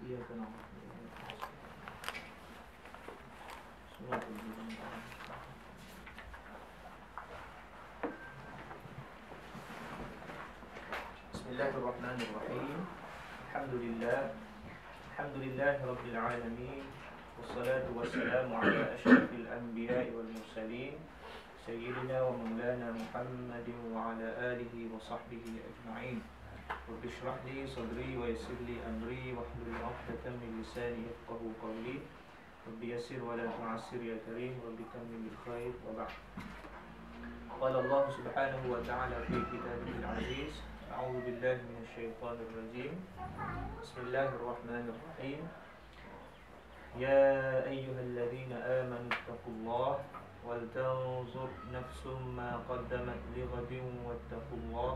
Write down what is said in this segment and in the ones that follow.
إياك نعبد صراط الذين بسم الله الرحمن الرحيم. الحمد لله رب العالمين، والصلاة والسلام على أشرف الأنبياء والمرسلين سيدنا ومولانا محمد وعلى آله وصحبه أجمعين. رب اشرح لي صدري ويسر لي أمري واحلل عقدة من لساني يفقهوا قولي. رب يسر ولا تعسر يا كريم، رب تمم بالخير. وبعد، قال الله سبحانه وتعالى في كتابه العزيز: أعوذ بالله من الشيطان الرجيم، بسم الله الرحمن الرحيم. يا أيها الذين آمنوا اتقوا الله ولتنظر نفس ما قدمت لغد واتقوا الله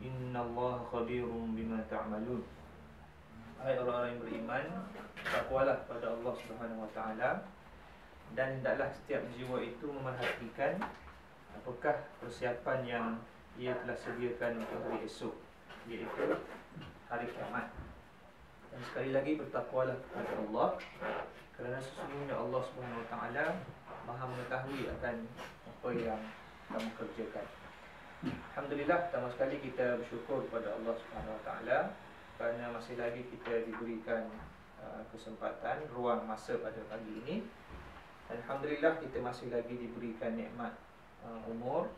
إن الله خبير بما تعملون. Hai orang-orang yang beriman, takwalah pada Allah Subhanahu wa taala, dan hendaklah setiap jiwa itu memerhatikan apakah persiapan yang ia telah sediakan untuk hari esok, iaitu hari kiamat. Dan sekali lagi bertakwalah kepada Allah, kerana sesungguhnya Allah Subhanahu wa taala Maha mengetahui akan apa yang kamu kerjakan. Alhamdulillah, pertama sekali kita bersyukur kepada Allah Subhanahu wa taala kerana masih lagi kita diberikan kesempatan, ruang masa pada pagi ini. Dan alhamdulillah kita masih lagi diberikan nikmat umur,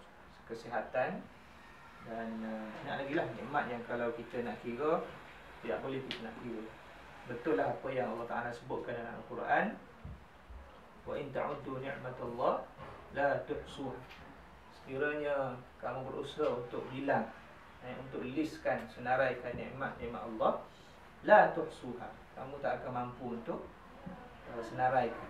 kesihatan, dan nak lagi lah nikmat yang kalau kita nak kira tidak boleh kita nak kira. Betul lah apa yang Allah Ta'ala sebutkan dalam Al-Quran, wa in ta'uddu ni'matallah la tuhsuha. Sekiranya kamu berusaha untuk bilang, untuk listkan, senaraikan nikmat-nikmat Allah, la tuhsuha, kamu tak akan mampu untuk senaraikan,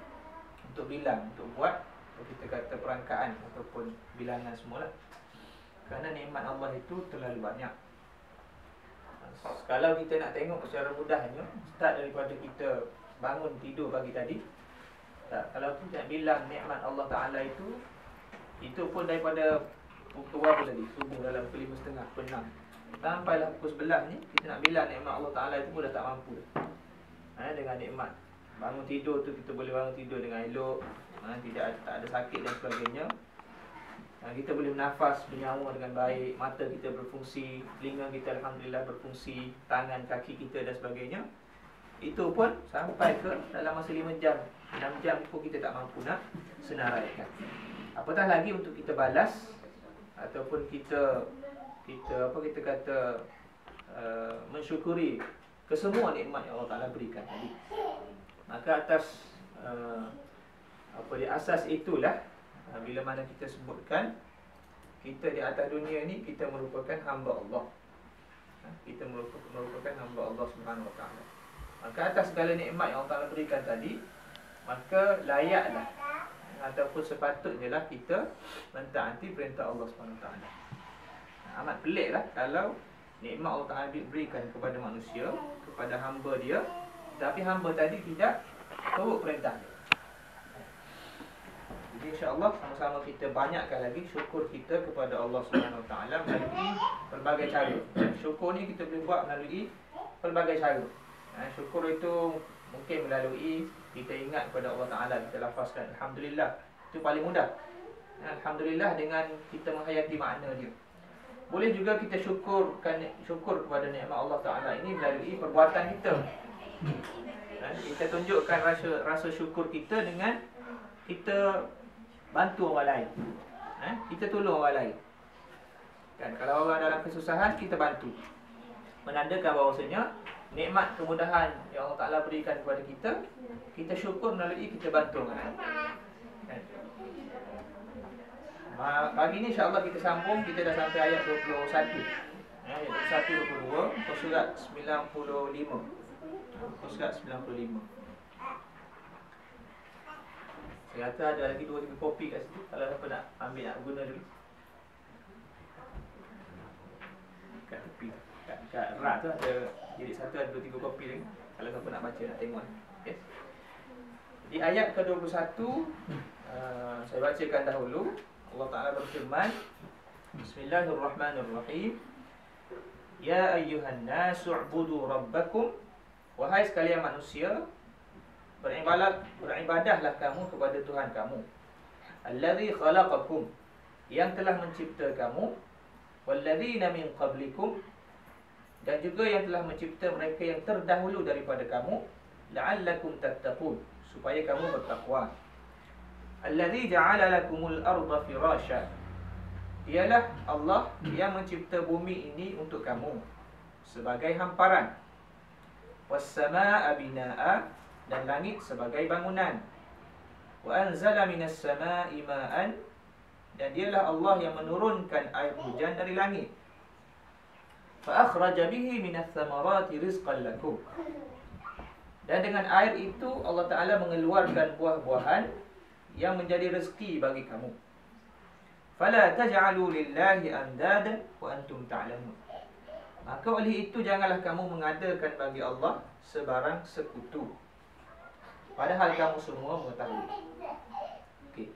untuk bilang, untuk buat, kita kata perangkaan ataupun bilangan semualah. Kerana nikmat Allah itu terlalu banyak. Kalau kita nak tengok secara mudahnya, start daripada kita bangun tidur pagi tadi, kalau kita nak bilang nikmat Allah Ta'ala itu pun daripada pukul berapa tadi? Subuh dalam pukul 5.30, pukul 6, sampailah pukul 11 ni, kita nak bilang nikmat Allah Ta'ala itu pun dah tak mampu. Dengan nikmat bangun tidur tu, kita boleh bangun tidur dengan elok, tak ada sakit dan sebagainya. Kita boleh bernafas, bernyawa dengan baik, mata kita berfungsi, telinga kita alhamdulillah berfungsi, tangan, kaki kita dan sebagainya. Itu pun sampai ke dalam masa 5 jam, 6 jam pun kita tak mampu nak senaraikan. Apatah lagi untuk kita balas ataupun kita kata mensyukuri kesemua nikmat yang Allah Ta'ala berikan tadi. Maka atas di asas itulah, bila mana kita sebutkan kita di atas dunia ni kita merupakan hamba Allah. Kita merupakan hamba Allah Subhanahu wa taala. Maka atas segala nikmat yang Allah Ta'ala berikan tadi, maka layaklah ataupun sepatutnya lah kita mentaati perintah Allah Subhanahu wa taala. Amat peliklah kalau nikmat Allah Ta'ala berikan kepada manusia, kepada hamba dia, tapi hamba tadi tidak turut perintah dia. Jadi insya-Allah sama-sama kita banyakkan lagi syukur kita kepada Allah Subhanahu Wa Taala melalui pelbagai cara. Syukur ni kita boleh buat melalui pelbagai cara. Syukur itu mungkin melalui kita ingat kepada Allah Taala, kita lafazkan alhamdulillah. Itu paling mudah. Alhamdulillah dengan kita menghayati makna dia. Boleh juga kita syukur kepada nikmat Allah Taala ini melalui perbuatan kita. Kita tunjukkan rasa syukur kita dengan kita bantu orang lain, kita tolong orang lain. Kan, kalau orang dalam kesusahan, kita bantu, menandakan bahawasanya nikmat kemudahan yang Allah Ta'ala berikan kepada kita, kita syukur melalui kita bantu orang lain. Kan? Pagi ni insya-Allah kita sambung, kita dah sampai ayat 21. Ayat 21, 22, muka surat 95. Muka surat 95. Saya kata ada lagi 2-3 kopi kat situ, kalau siapa nak ambil, nak guna dulu. Kat tepi, kat rak tu ada, jadi satu ada 2-3 kopi lagi, kalau siapa nak baca, nak tengok. Okay. Di ayat ke-21, saya bacakan dahulu. Allah Ta'ala berfirman, Bismillahirrahmanirrahim. Ya ayyuhan nasu u'budu rabbakum Wahai sekalian manusia, beribadahlah kamu kepada Tuhan kamu, allazi khalaqakum, yang telah mencipta kamu, wallazina min qablikum, dan juga yang telah mencipta mereka yang terdahulu daripada kamu, la'allakum tattaqun, supaya kamu bertakwa. Allazi ja'ala lakumul arda firasya, ialah Allah yang mencipta bumi ini untuk kamu sebagai hamparan. Was-samaa'a binaa'a, dan langit sebagai bangunan. Wa anzala minas samaa'i ma'an, dan dialah Allah yang menurunkan air hujan dari langit. Fa akhraja bihi minas thamarati rizqan lakum, dan dengan air itu Allah Ta'ala mengeluarkan buah-buahan yang menjadi rezeki bagi kamu. Fala taj'alu lillahi andadan wa antum ta'lamun, maka oleh itu janganlah kamu mengadakan bagi Allah sebarang sekutu, padahal kamu semua mengetahui. Okey.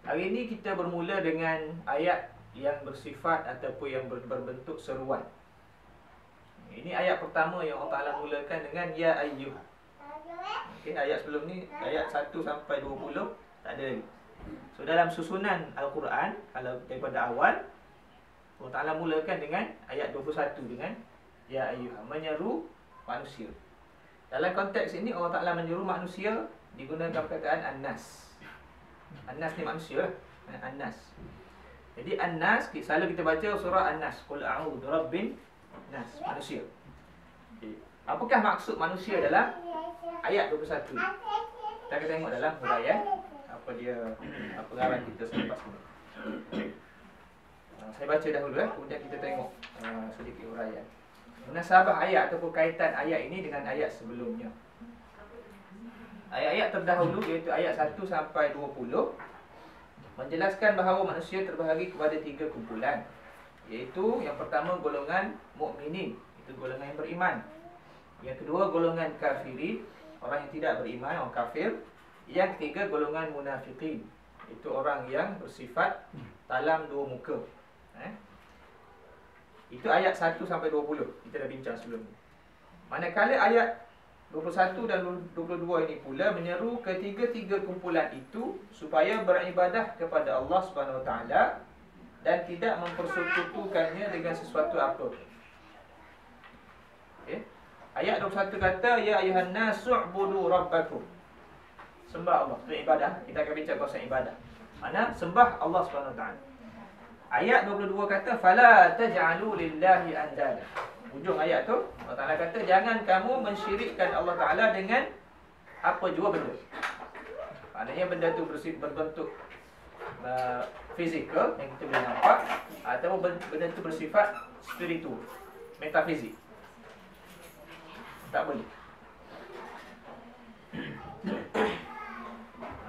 Hari ini kita bermula dengan ayat yang bersifat ataupun yang berbentuk seruan. Ini ayat pertama yang Allah Ta'ala mulakan dengan Ya Ayyuha. Okey, ayat sebelum ni, ayat 1 sampai 20 tak ada lagi. So dalam susunan Al-Quran, kalau daripada awal, Allah Ta'ala mulakan dengan ayat 21 dengan Ya Ayyuha, menyeru manusia. Dalam konteks ini Allah Ta'ala menyeru manusia digunakan perkataan An-Nas. An-Nas ni manusia lah. An-Nas. Jadi An-Nas, selalu kita baca surah An-Nas, Qul a'udhu rabbin nas, manusia. Okay. Apakah maksud manusia dalam ayat 21? Kita akan tengok dalam huraian apa pengarang kita selepas ini. Saya baca dahulu kemudian kita tengok sedikit huraian. Munasabah ayat ataupun kaitan ayat ini dengan ayat sebelumnya. Ayat-ayat terdahulu iaitu ayat 1 sampai 20 menjelaskan bahawa manusia terbahagi kepada 3 kumpulan, iaitu yang pertama golongan mukminin, itu golongan yang beriman. Yang kedua golongan kafirin, orang yang tidak beriman, orang kafir. Yang ketiga golongan munafiqin, itu orang yang bersifat talam dua muka. Itu ayat 1 sampai 20 kita dah bincang sebelum ni. Manakala ayat 21 dan 22 ini pula menyeru ketiga-tiga kumpulan itu supaya beribadah kepada Allah Subhanahu Wa Taala dan tidak mempersekutukannya dengan sesuatu apa. Okay. Ayat 21 kata ya ayuhan nasu'budu rabbakum. Sembah Allah, itu ibadah. Kita akan bincang konsep ibadah. Mana sembah Allah Subhanahu Wa Taala. Ayat 22 kata fala taj'alu lillahi andada. Hujung ayat tu Allah Taala kata jangan kamu mensyirikkan Allah Taala dengan apa jua benda. Maknanya benda tu berbentuk fizikal yang kita boleh nampak, atau benda tu bersifat spiritual, metafizik. Tak boleh.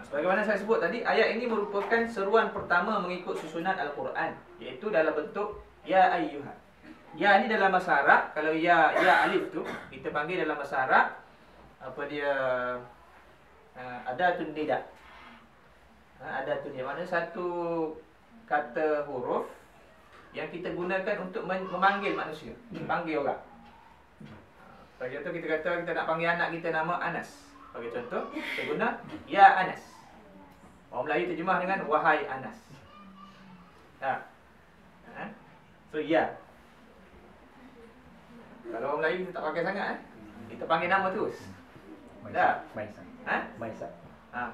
Sebagaimana saya sebut tadi, ayat ini merupakan seruan pertama mengikut susunan Al-Quran, iaitu dalam bentuk Ya Ayyuha. Ya ni dalam bahasa Arab, kalau ya alif tu kita panggil dalam bahasa Arab apa dia, adatun nida. Adatun nida maknanya satu kata huruf yang kita gunakan untuk memanggil manusia, panggil orang. Bagi contoh kita kata kita nak panggil anak kita nama Anas. Bagi contoh kita guna Ya Anas. Orang Melayu terjemah dengan wahai Anas. So ya. Kalau orang Melayu kita tak pakai sangat, kita panggil nama terus. Dah. Maisat. Maisat.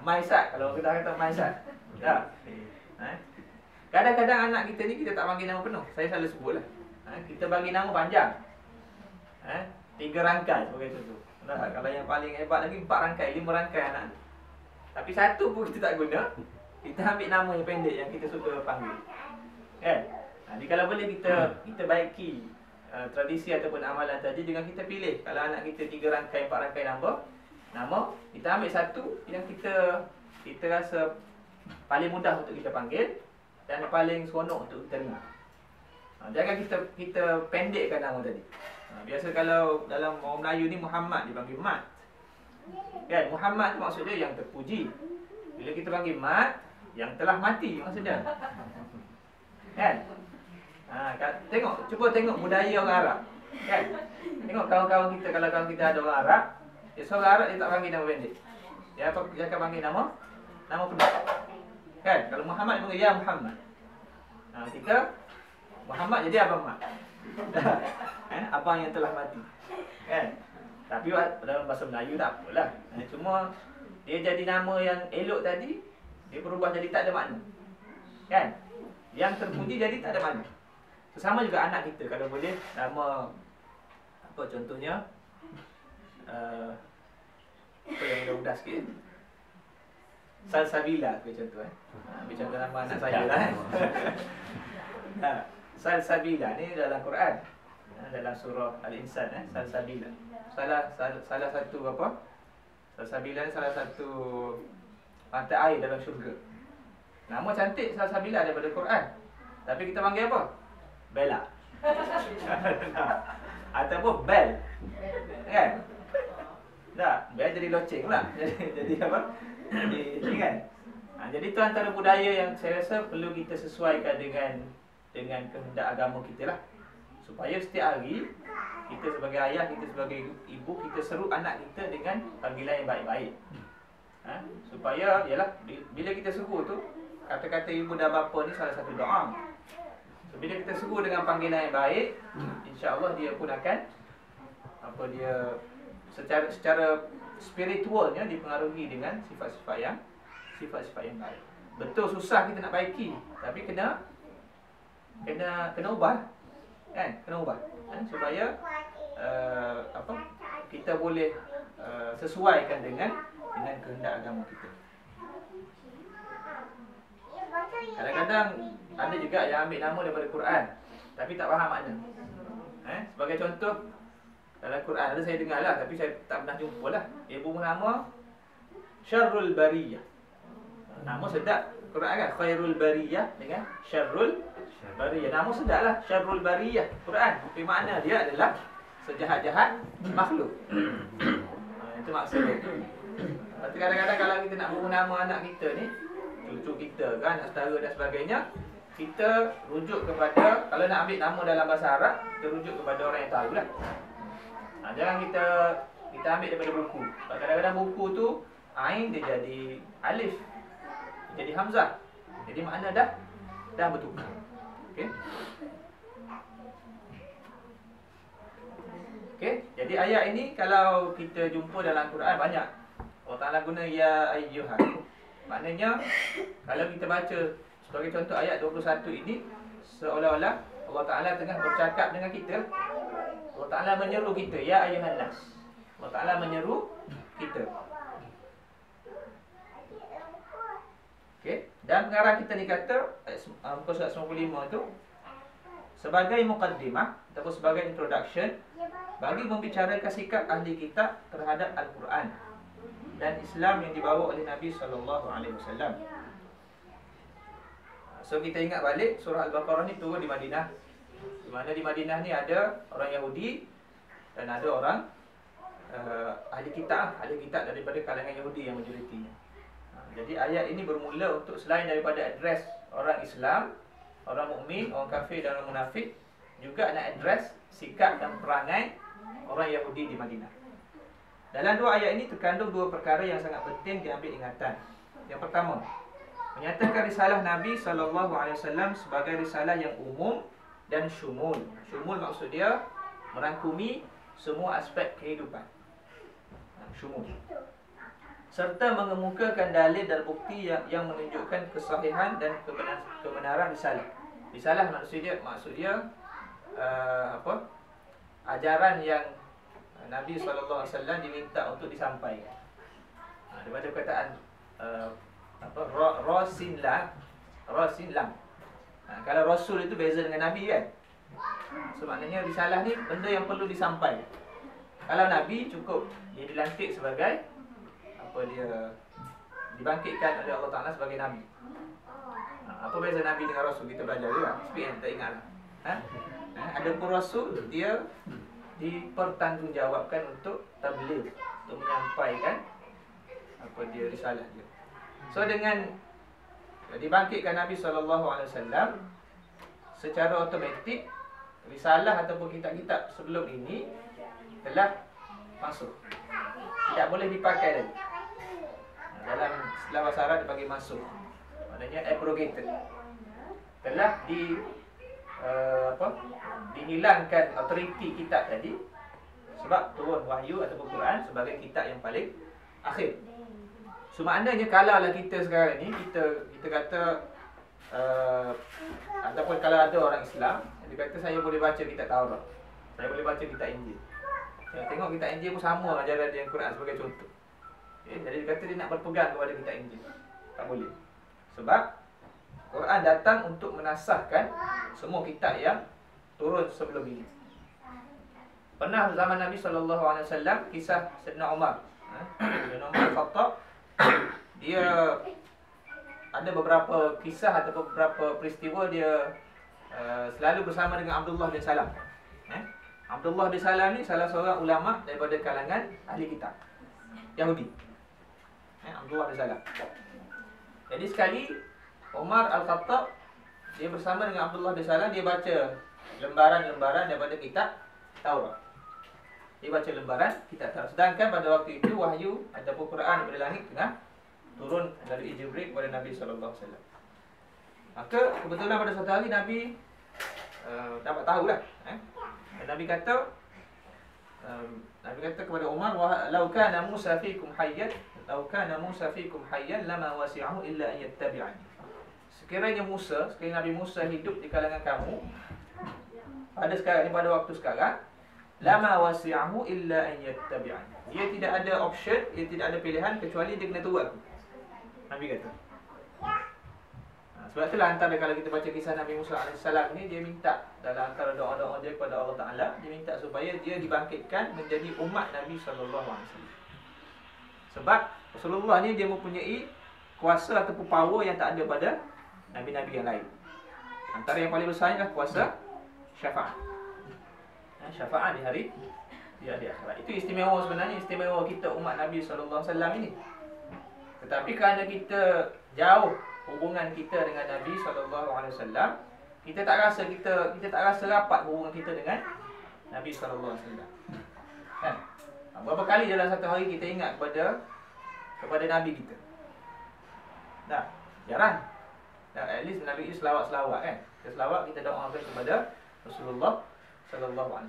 Maisat. Kalau kita kata Maisat. Dah. Kadang-kadang anak kita ni kita tak panggil nama penuh. Saya selalu sebutlah. Kita bagi nama panjang. 3 rangkai sebagai contoh. Kalau yang paling hebat lagi 4 rangkai, 5 rangkai anak. Tapi satu pun kita tak guna. Kita ambil nama yang pendek yang kita suka panggil. Kan? Jadi kalau boleh kita baiki tradisi ataupun amalan tadi dengan kita pilih. Kalau anak kita 3 rangkai, 4 rangkai nama, kita ambil satu yang kita rasa paling mudah untuk kita panggil dan paling seronok untuk kita dengar. Jangan kita pendekkan nama tadi. Biasa kalau dalam orang Melayu ni Muhammad dipanggil Mat. Kan, Muhammad tu maksud dia yang terpuji. Bila kita panggil Mat, yang telah mati maksud dia. Kan? Cuba tengok budaya orang Arab. Kan? Tengok kawan-kawan kita, kalau kawan kita ada orang Arab, dia seorang Arab dia tak panggil nama pendek. Dia akan panggil nama penuh. Kan? Kalau Muhammad dia panggil ya Muhammad. Kita Muhammad jadi abang mak. Abang yang telah mati. Kan? Tapi dalam bahasa Melayu tak apalah. Cuma dia jadi nama yang elok tadi, dia berubah jadi tak ada makna. Kan? Yang terpuji jadi tak ada makna. Sama juga anak kita, kalau boleh nama apa contohnya, apa yang mudah-mudah sikit, Salsabila contoh ambil contoh nama anak saya lah. Salsabila ni dalam Quran, dalam surah Al-Insan. Salsabila salah satu apa, Salsabila ni salah satu mata air dalam syurga. Nama cantik Salsabila daripada Quran, tapi kita panggil apa? Bella. Ataupun Bel. Kan? Tak, Bel jadi loceng pula. Jadi apa? Jadi kan? Jadi itu antara budaya yang saya rasa perlu kita sesuaikan dengan kehendak agama kita lah. Supaya setiap hari kita sebagai ayah, kita sebagai ibu, kita seru anak kita dengan panggilan yang baik-baik. Supaya yalah, bila kita seru tu, kata-kata ibu dan bapa ni salah satu doa. So, bila kita seru dengan panggilan yang baik, insya-Allah dia pun akan secara spiritualnya dipengaruhi dengan sifat-sifat yang baik. Betul susah kita nak baiki, tapi kena ubah. Kan? Kena ubah. Supaya kita boleh sesuaikan dengan kehendak agama kita. Kadang-kadang ada juga yang ambil nama daripada Quran tapi tak faham makna. Sebagai contoh, dalam Quran ada saya dengar lah, tapi saya tak pernah jumpa lah. Ibu nama Syarrul Bariyah. Nama sedap Quran kan, Khairul Bariyah dengan Syarrul Bariyah. Nama sedap lah, Syarrul Bariyah Quran. Tapi makna dia adalah sejahat-jahat makhluk. Itu maksudnya. Tapi kadang-kadang kalau kita nak beri nama anak kita ni, cucu kita kan, anak saudara dan sebagainya, kita rujuk kepada, kalau nak ambil nama dalam bahasa Arab, kita rujuk kepada orang yang tahu lah. Jangan kita ambil daripada buku. Kadang-kadang buku tu Ain dia jadi Alif, dia jadi Hamzah. Jadi makna dah bertukar. Okey. Okey, jadi ayat ini kalau kita jumpa dalam Quran banyak. Allah Ta'ala guna ya ayyuhan. Maknanya kalau kita baca sebagai contoh ayat 21 ini, seolah-olah Allah Ta'ala tengah bercakap dengan kita. Allah Ta'ala menyeru kita, ya ayyuhan nas. Allah Ta'ala menyeru kita. Okey, dan pengarang kita ni kata muka surat 95 tu sebagai muqaddimah ataupun sebagai introduction bagi membicarakan sikap ahli kitab terhadap Al-Quran dan Islam yang dibawa oleh Nabi SAW. So kita ingat balik surah Al-Baqarah ni turun di Madinah. Di mana di Madinah ni ada orang Yahudi dan ada orang ahli kitab daripada kalangan Yahudi yang majoritinya. Jadi ayat ini bermula untuk selain daripada address orang Islam, orang mukmin, orang kafir dan orang munafik, juga nak address sikap dan perangai orang Yahudi di Madinah. Dalam dua ayat ini terkandung dua perkara yang sangat penting diambil ingatan. Yang pertama, menyatakan risalah Nabi SAW sebagai risalah yang umum dan syumul. Syumul maksud dia merangkumi semua aspek kehidupan. Syumul. Serta mengemukakan dalil dan bukti yang menunjukkan kesahihan dan kebenaran risalah. Risalah maksudnya ajaran yang Nabi SAW diminta untuk disampaikan. Daripada perkataan Rasin lam. Kalau Rasul itu beza dengan Nabi kan. So maknanya risalah ni benda yang perlu disampaikan. Kalau Nabi cukup dia dilantik sebagai dia dibangkitkan oleh Allah Ta'ala sebagai Nabi. Apa beza Nabi dengan Rasul? Kita belajar juga. Speak tak ingat lah. Ada pun Rasul, dia dipertanggungjawabkan untuk tabligh, untuk menyampaikan dia risalah dia. So dengan dibangkitkan Nabi SAW, secara automatik risalah ataupun kitab-kitab sebelum ini telah masuk. Tidak boleh dipakai lagi. Dalam istilah bahasa Arab dipanggil masuk. Maknanya abrogated. Telah dihilangkan autoriti kitab tadi sebab turun wahyu ataupun Quran sebagai kitab yang paling akhir. So maknanya kalaulah kita sekarang ni kita kata ataupun kalau ada orang Islam dia kata saya boleh baca kitab Taurat, saya boleh baca kitab Injil. Tengok kitab Injil pun sama ajaran dia Quran sebagai contoh. Jadi dia kata dia nak berpegang kepada kitab Injil. Tak boleh. Sebab Quran datang untuk menasahkan semua kitab yang turun sebelum ini. Pernah zaman Nabi SAW kisah Sayyidina Umar. Sayyidina Umar Al-Khattab, dia ada beberapa kisah atau beberapa peristiwa dia selalu bersama dengan Abdullah bin Salam. Abdullah bin Salam ni salah seorang ulama daripada kalangan ahli kitab Yahudi. Abdullah bin Salam. Jadi sekali Umar Al-Khattab dia bersama dengan Abdullah bin Salam, dia baca lembaran-lembaran daripada kitab Taurat. Dia baca lembaran kitab Taurat. Sedangkan pada waktu itu wahyu ataupun Quran daripada langit tengah turun dari Jibril kepada Nabi sallallahu alaihi wasallam. Maka kebetulan pada satu hari Nabi dapat tahulah. Nabi kata kepada Umar, "Lau kana Musa fikum hayyan, lau kana Musa fikum hayyan lama wasi'ahu illa an yattabi'ani." Sekiranya Nabi Musa hidup di kalangan kamu pada sekarang ni, pada waktu sekarang, lama wasi'ahu illa an yattabi'ani. Dia tidak ada option, dia tidak ada pilihan kecuali dia kena turut aku. Nabi kata. Sebab itulah antara kalau kita baca kisah Nabi Musa AS ni, dia minta dalam antara doa-doa dia kepada Allah Ta'ala, dia minta supaya dia dibangkitkan menjadi umat Nabi SAW. Sebab Rasulullah ni dia mempunyai kuasa ataupun power yang tak ada pada Nabi-Nabi yang lain. Antara yang paling besar adalah kuasa syafaat. Syafaat di hari akhirat. Itu istimewa sebenarnya, istimewa kita umat Nabi SAW ini. Tetapi kerana kita jauh hubungan kita dengan Nabi SAW, kita tak rasa rapat hubungan kita dengan Nabi SAW. Kan? Berapa kali dalam satu hari kita ingat kepada Nabi kita? Tak, jarang. At least Nabi itu selawat-selawat kan. Kita selawat, kita doakan kepada Rasulullah SAW.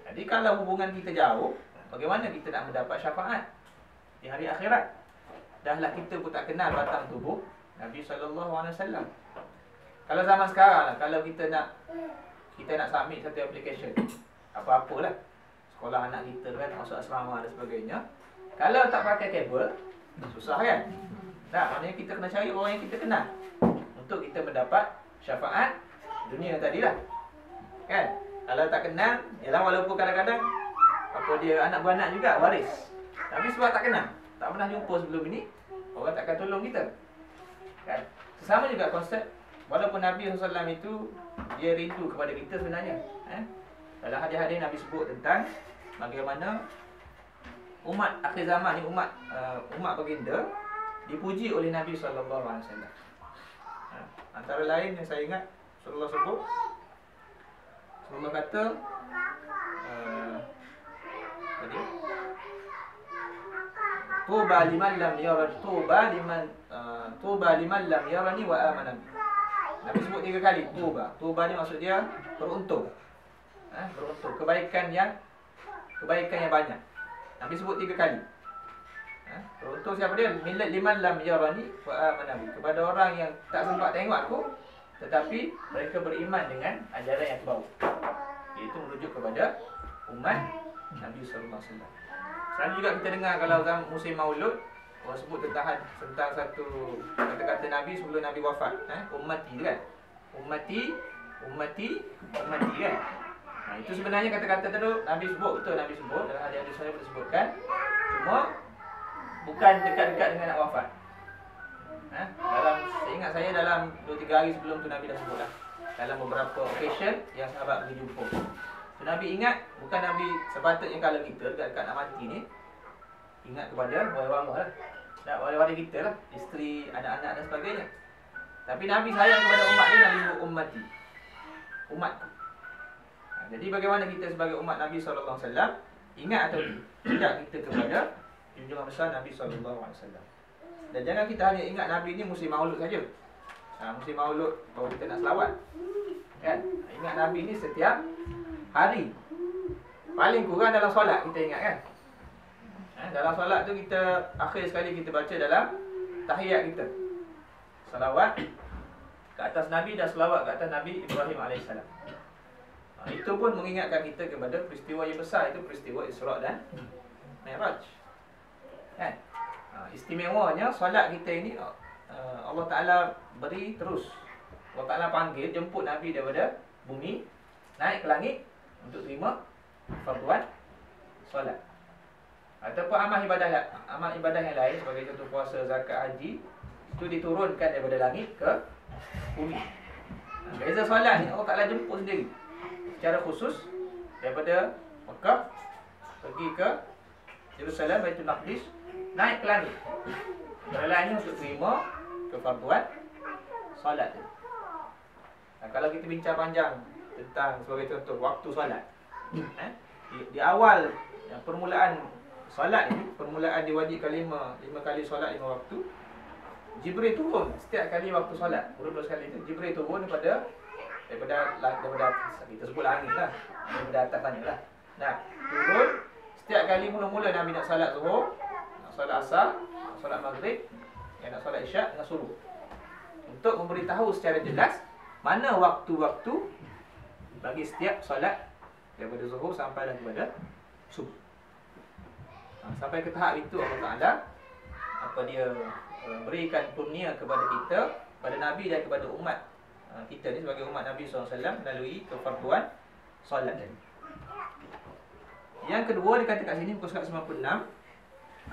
Jadi kalau hubungan kita jauh, bagaimana kita nak mendapat syafaat di hari akhirat? Dahlah kita pun tak kenal batang tubuh Nabi SAW. Kalau zaman sekarang lah, kalau kita nak submit satu application, apa-apalah, sekolah anak kita kan, masuk asrama dan sebagainya, kalau tak pakai kabel, susah kan? Tak, maknanya kita kena cari orang yang kita kenal untuk kita mendapat syafaat dunia tadilah. Kan? Kalau tak kenal, ialah walaupun kadang-kadang apa dia anak beranak juga waris. Tapi sebab tak kenal, tak pernah jumpa sebelum ini, orang takkan tolong kita. Kan? Sama juga konsep, walaupun Nabi SAW itu dia rindu kepada kita sebenarnya. Dalam hadis-hadis Nabi sebut tentang bagaimana umat akhir zaman ni, umat baginda dipuji oleh Nabi SAW. Antara lain yang saya ingat Rasulullah sebut, Rasulullah kata Tuba liman lam lam yarani wa amana. Nabi sebut 3 kali tuba. Tuba ni maksud dia beruntung. Beruntung, kebaikan yang banyak. Nabi sebut 3 kali. Beruntung siapa dia? Millat liman lam yarani wa amana. Kepada orang yang tak sempat tengok aku tetapi mereka beriman dengan ajaran yang aku bawa. Iaitu merujuk kepada umat Nabi sallallahu alaihi wasallam. Selalu juga kita dengar kalau dalam musim Maulud, orang sebut tentang satu kata-kata Nabi sebelum Nabi wafat, ummati kan. Ummati kan. Itu sebenarnya kata-kata tu Nabi sebut, betul Nabi sebut dalam hadis-hadis saya disebutkan. Cuma bukan dekat-dekat dengan nak wafat. Saya ingat saya dalam 2-3 hari sebelum tu Nabi dah sebut lah. Dalam beberapa occasion yang sahabat pergi jumpa. So, Nabi ingat, bukan Nabi sepatutnya kalau kita dekat-dekat nak mati ni, ingat kepada waris-waris lah. Tak, waris-waris kita lah, isteri, anak-anak dan sebagainya. Tapi Nabi sayang kepada umat ni, Nabi sebut ummati, umatku. Jadi bagaimana kita sebagai umat Nabi SAW ingat atau tidak kita kepada junjungan besar Nabi SAW. Dan jangan kita hanya ingat Nabi ni musim maulud saja. Musim maulud baru kita nak selawat, kan? Ingat Nabi ni setiap hari. Paling kurang dalam solat kita ingat, kan? Dalam solat tu kita akhir sekali kita baca dalam tahiyat kita salawat ke atas Nabi dan selawat ke atas Nabi Ibrahim AS. Itu pun mengingatkan kita kepada peristiwa yang besar, itu peristiwa Isra' dan Mi'raj, kan? Istimewanya solat kita ini Allah Ta'ala beri terus. Allah Ta'ala panggil, jemput Nabi daripada bumi, naik ke langit untuk terima farduan solat. Ataupun amal ibadah yang lain sebagai contoh puasa, zakat, haji, itu diturunkan daripada langit ke bumi. Beza solat ni Allah Ta'ala jemput sendiri secara khusus daripada Mekah pergi ke Jerusalem, Baitul Maqdis, naik ke langit. Berlainnya untuk terima kefarduan solat. Kalau kita bincang panjang tentang sebagai contoh waktu solat, di awal permulaan solat ni, permulaan diwajibkan 5 kali solat 5 waktu, Jibril turun setiap kali waktu solat. Berapa sekali tu Jibril turun daripada atas, kita sebut langit lah, daripada atas tanya lah. Nah, turun setiap kali mula-mula Nabi nak solat Zuhur, nak solat Asar, nak solat Maghrib, nak solat Isyak, nak suruh untuk memberitahu secara jelas mana waktu-waktu bagi setiap solat daripada Zuhur sampai kepada Subuh. Sampai ke tahap itu Allah Ta'ala dia berikan kurnia kepada kita, kepada Nabi dan kepada umat kita ni sebagai umat Nabi SAW melalui kefarduan solat tadi. Yang kedua dikatakan kat sini muka surat 96,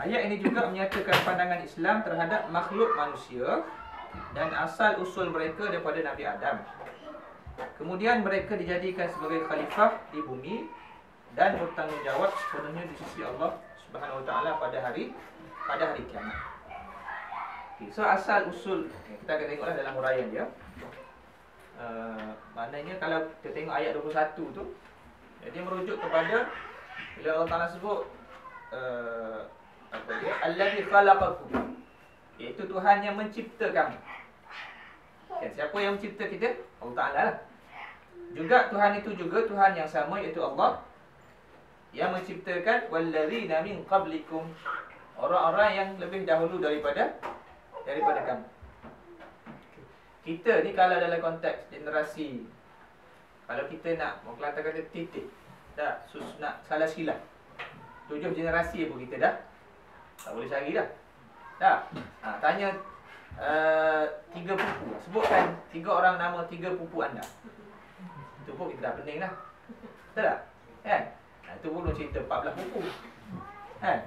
ayat ini juga menyatakan pandangan Islam terhadap makhluk manusia dan asal usul mereka daripada Nabi Adam. Kemudian mereka dijadikan sebagai khalifah di bumi dan bertanggungjawab sepenuhnya di sisi Allah Subhanahu Wa Taala pada hari kiamat. Okay, so asal usul kita akan tengoklah dalam huraian dia. Maknanya kalau kita tengok ayat 21 tu, dia merujuk kepada bila Allah Taala sebut Allazi khalaqakum, iaitu Tuhan yang mencipta kamu. Siapa yang mencipta kita? Allah Ta'ala lah. Juga Tuhan itu juga Tuhan yang sama, iaitu Allah yang menciptakan wallazina min qablikum, orang-orang yang lebih dahulu daripada kamu. Kita ni kalau dalam konteks generasi, kalau kita nak mau Kelantan kata titik dah, nak salah silap 7 generasi pun kita dah tak boleh cari dah. Tanya 3 pupu, sebutkan 3 orang nama 3 pupu anda. Itu pun kita dah pening dah. Betul tak? Kan? Itu pun cerita 14 pupu. Kan?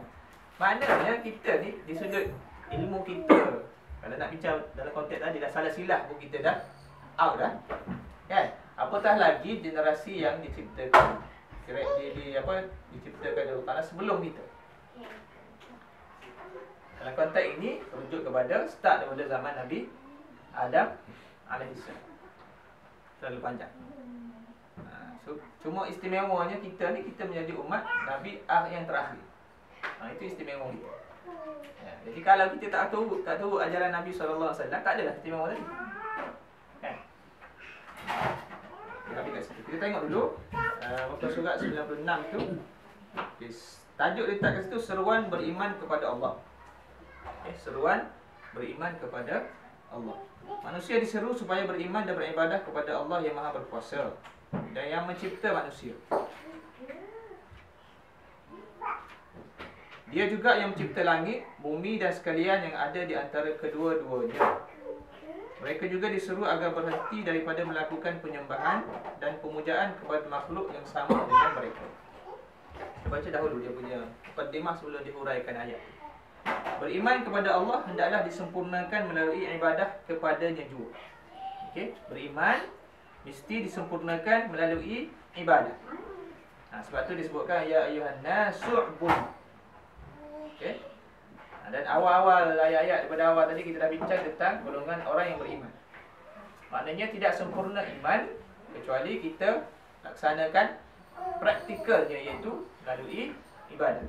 Maknanya kita ni di sudut ilmu kita, kalau nak bincang dalam konteks tadi dah salah silap pun kita dah out dah. Kan? Apatah lagi generasi yang diciptakan diciptakan Allah Ta'ala sebelum kita. Dalam konteks ini merujuk kepada start daripada zaman Nabi Adam alaihissalam. Terlalu panjang. So, cuma istimewanya kita ni, kita menjadi umat Nabi yang terakhir. Itu istimewa kita. Jadi kalau kita tak tahu ajaran Nabi SAW, tak adalah istimewa tadi. Kan? Kita tengok dulu muka surat 96 tu. Tajuk letak kat situ seruan beriman kepada Allah. Seruan beriman kepada Allah. Manusia diseru supaya beriman dan beribadah kepada Allah yang Maha Berkuasa dan yang mencipta manusia. Dia juga yang mencipta langit, bumi dan sekalian yang ada di antara kedua-duanya. Mereka juga diseru agar berhenti daripada melakukan penyembahan dan pemujaan kepada makhluk yang sama dengan mereka. Kita baca dahulu dia punya mukaddimah sebelum dihuraikan ayat. Beriman kepada Allah hendaklah disempurnakan melalui ibadah kepadanya juga. Beriman mesti disempurnakan melalui ibadah. Sebab tu disebutkan ya ayyuhan nasu'bud. Dan awal-awal ayat-ayat daripada awal tadi kita dah bincang tentang golongan orang yang beriman. Maknanya tidak sempurna iman kecuali kita laksanakan praktikalnya, iaitu melalui ibadah.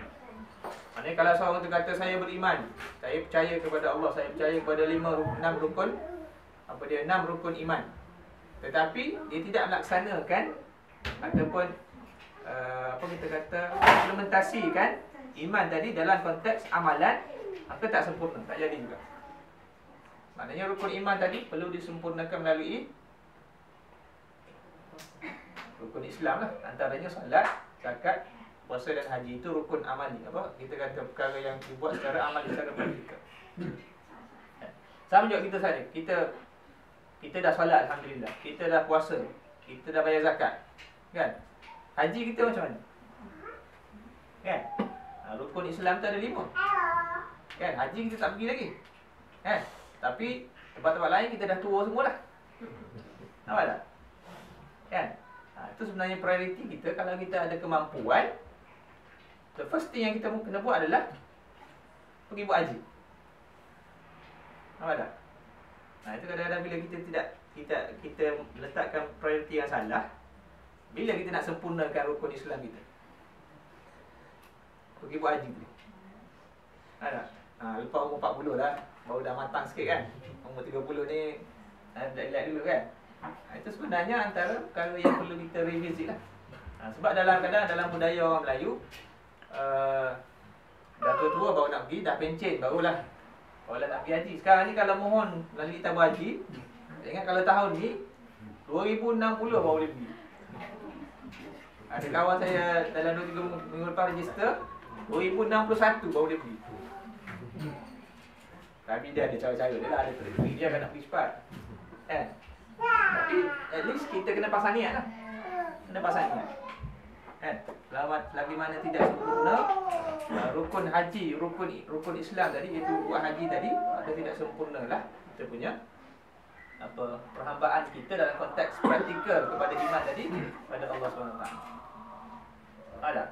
Maksudnya kalau seorang tu kata saya beriman, saya percaya kepada Allah, saya percaya kepada 6 rukun, 6 rukun iman, tetapi dia tidak melaksanakan ataupun kita kata implementasikan iman tadi dalam konteks amalan, maka tak sempurna, tak jadi juga. Maknanya rukun iman tadi perlu disempurnakan melalui rukun Islam lah. Antaranya salat, zakat, puasa dan haji. Itu rukun amali. Kita kata perkara yang dibuat secara amali, secara praktikal. Sama juga kita sana. Kita dah salat, alhamdulillah. Kita dah puasa, kita dah bayar zakat, kan? Haji kita macam mana? Kan? Rukun Islam tu ada 5. Kan? Haji kita tak pergi lagi. Kan? Tapi tempat-tempat lain kita dah tua semua dah. Nampak tak? Kan? Itu sebenarnya prioriti kita. Kalau kita ada kemampuan, the first thing yang kita kena buat adalah pergi buat haji. Nampak tak? Itu kadang-kadang bila kita letakkan prioriti yang salah, bila kita nak sempurnakan rukun Islam kita, pergi buat haji dulu. Lepas umur 40 dah, baru dah matang sikit kan. Umur 30 ni relax dulu kan. Itu sebenarnya antara perkara yang perlu kita revisit lah. Sebab dalam budaya orang Melayu, dah tua-tua baru nak pergi, dah pencen barulah nak pergi haji. Sekarang ni kalau mohon melalui tabung haji, ingat kalau tahun ni 2060 baru boleh pergi. Ada kawan saya dalam 2-3 minggu lepas register, 2061 baru dia pergi. Tapi dia ada cara-cara dia lah, ada trik dia kan nak pergi cepat. Kan? Tapi at least kita kena pasang niat lah. Kena pasang niat. Kan? Lagi mana tidak sempurna, rukun haji, rukun Islam tadi, iaitu buat haji tadi, ada tidak sempurna lah kita punya perhambaan kita dalam konteks praktikal kepada iman tadi pada Allah SWT. Ada.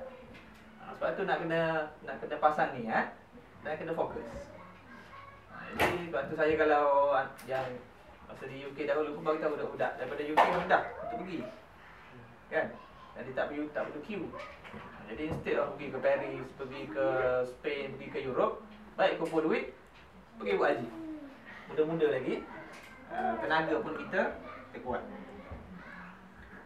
Sebab tu nak kena pasang niat dan kena fokus. Jadi sebab tu saya kalau yang masa di UK dahulu pun bagi tahu budak-budak daripada UK mudah untuk pergi. Kan? Jadi tak perlu queue. Jadi instead of pergi ke Paris, pergi ke Spain, pergi ke Europe, baik kumpul duit, pergi buat haji. Muda-muda lagi, tenaga pun kita kuat.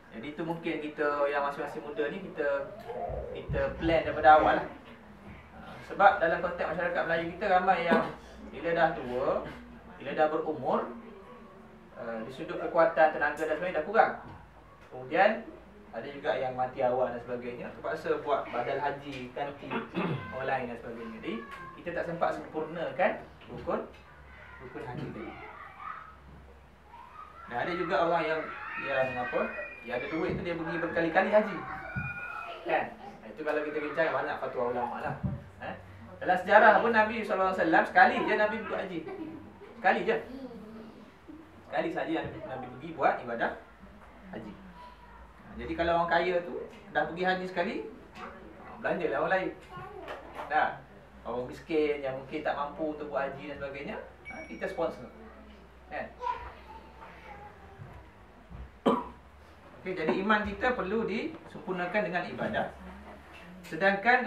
Jadi itu mungkin kita yang masing-masing muda ni kita plan daripada awal lah. Sebab dalam konteks masyarakat Melayu kita ramai yang bila dah tua, bila dah berumur, di sudut kekuatan, tenaga dan sebagainya dah kurang. Kemudian ada juga yang mati awal dan sebagainya, terpaksa buat badal haji, ganti orang lain dan sebagainya. Jadi kita tak sempat sempurnakan rukun haji tadi. Dan ada juga orang yang ada duit tu dia pergi berkali-kali haji. Kan? Itu kalau kita bincang banyak fatwa ulama lah. Dalam sejarah pun Nabi SAW sekali je Nabi buat haji. Sekali je. Sekali saja Nabi pergi buat ibadah haji. Jadi kalau orang kaya tu dah pergi haji sekali, belanjalah orang lain. Dah. Orang miskin yang mungkin tak mampu untuk buat haji dan sebagainya, kita sponsor. Kan? Okey, jadi iman kita perlu disempurnakan dengan ibadah. Sedangkan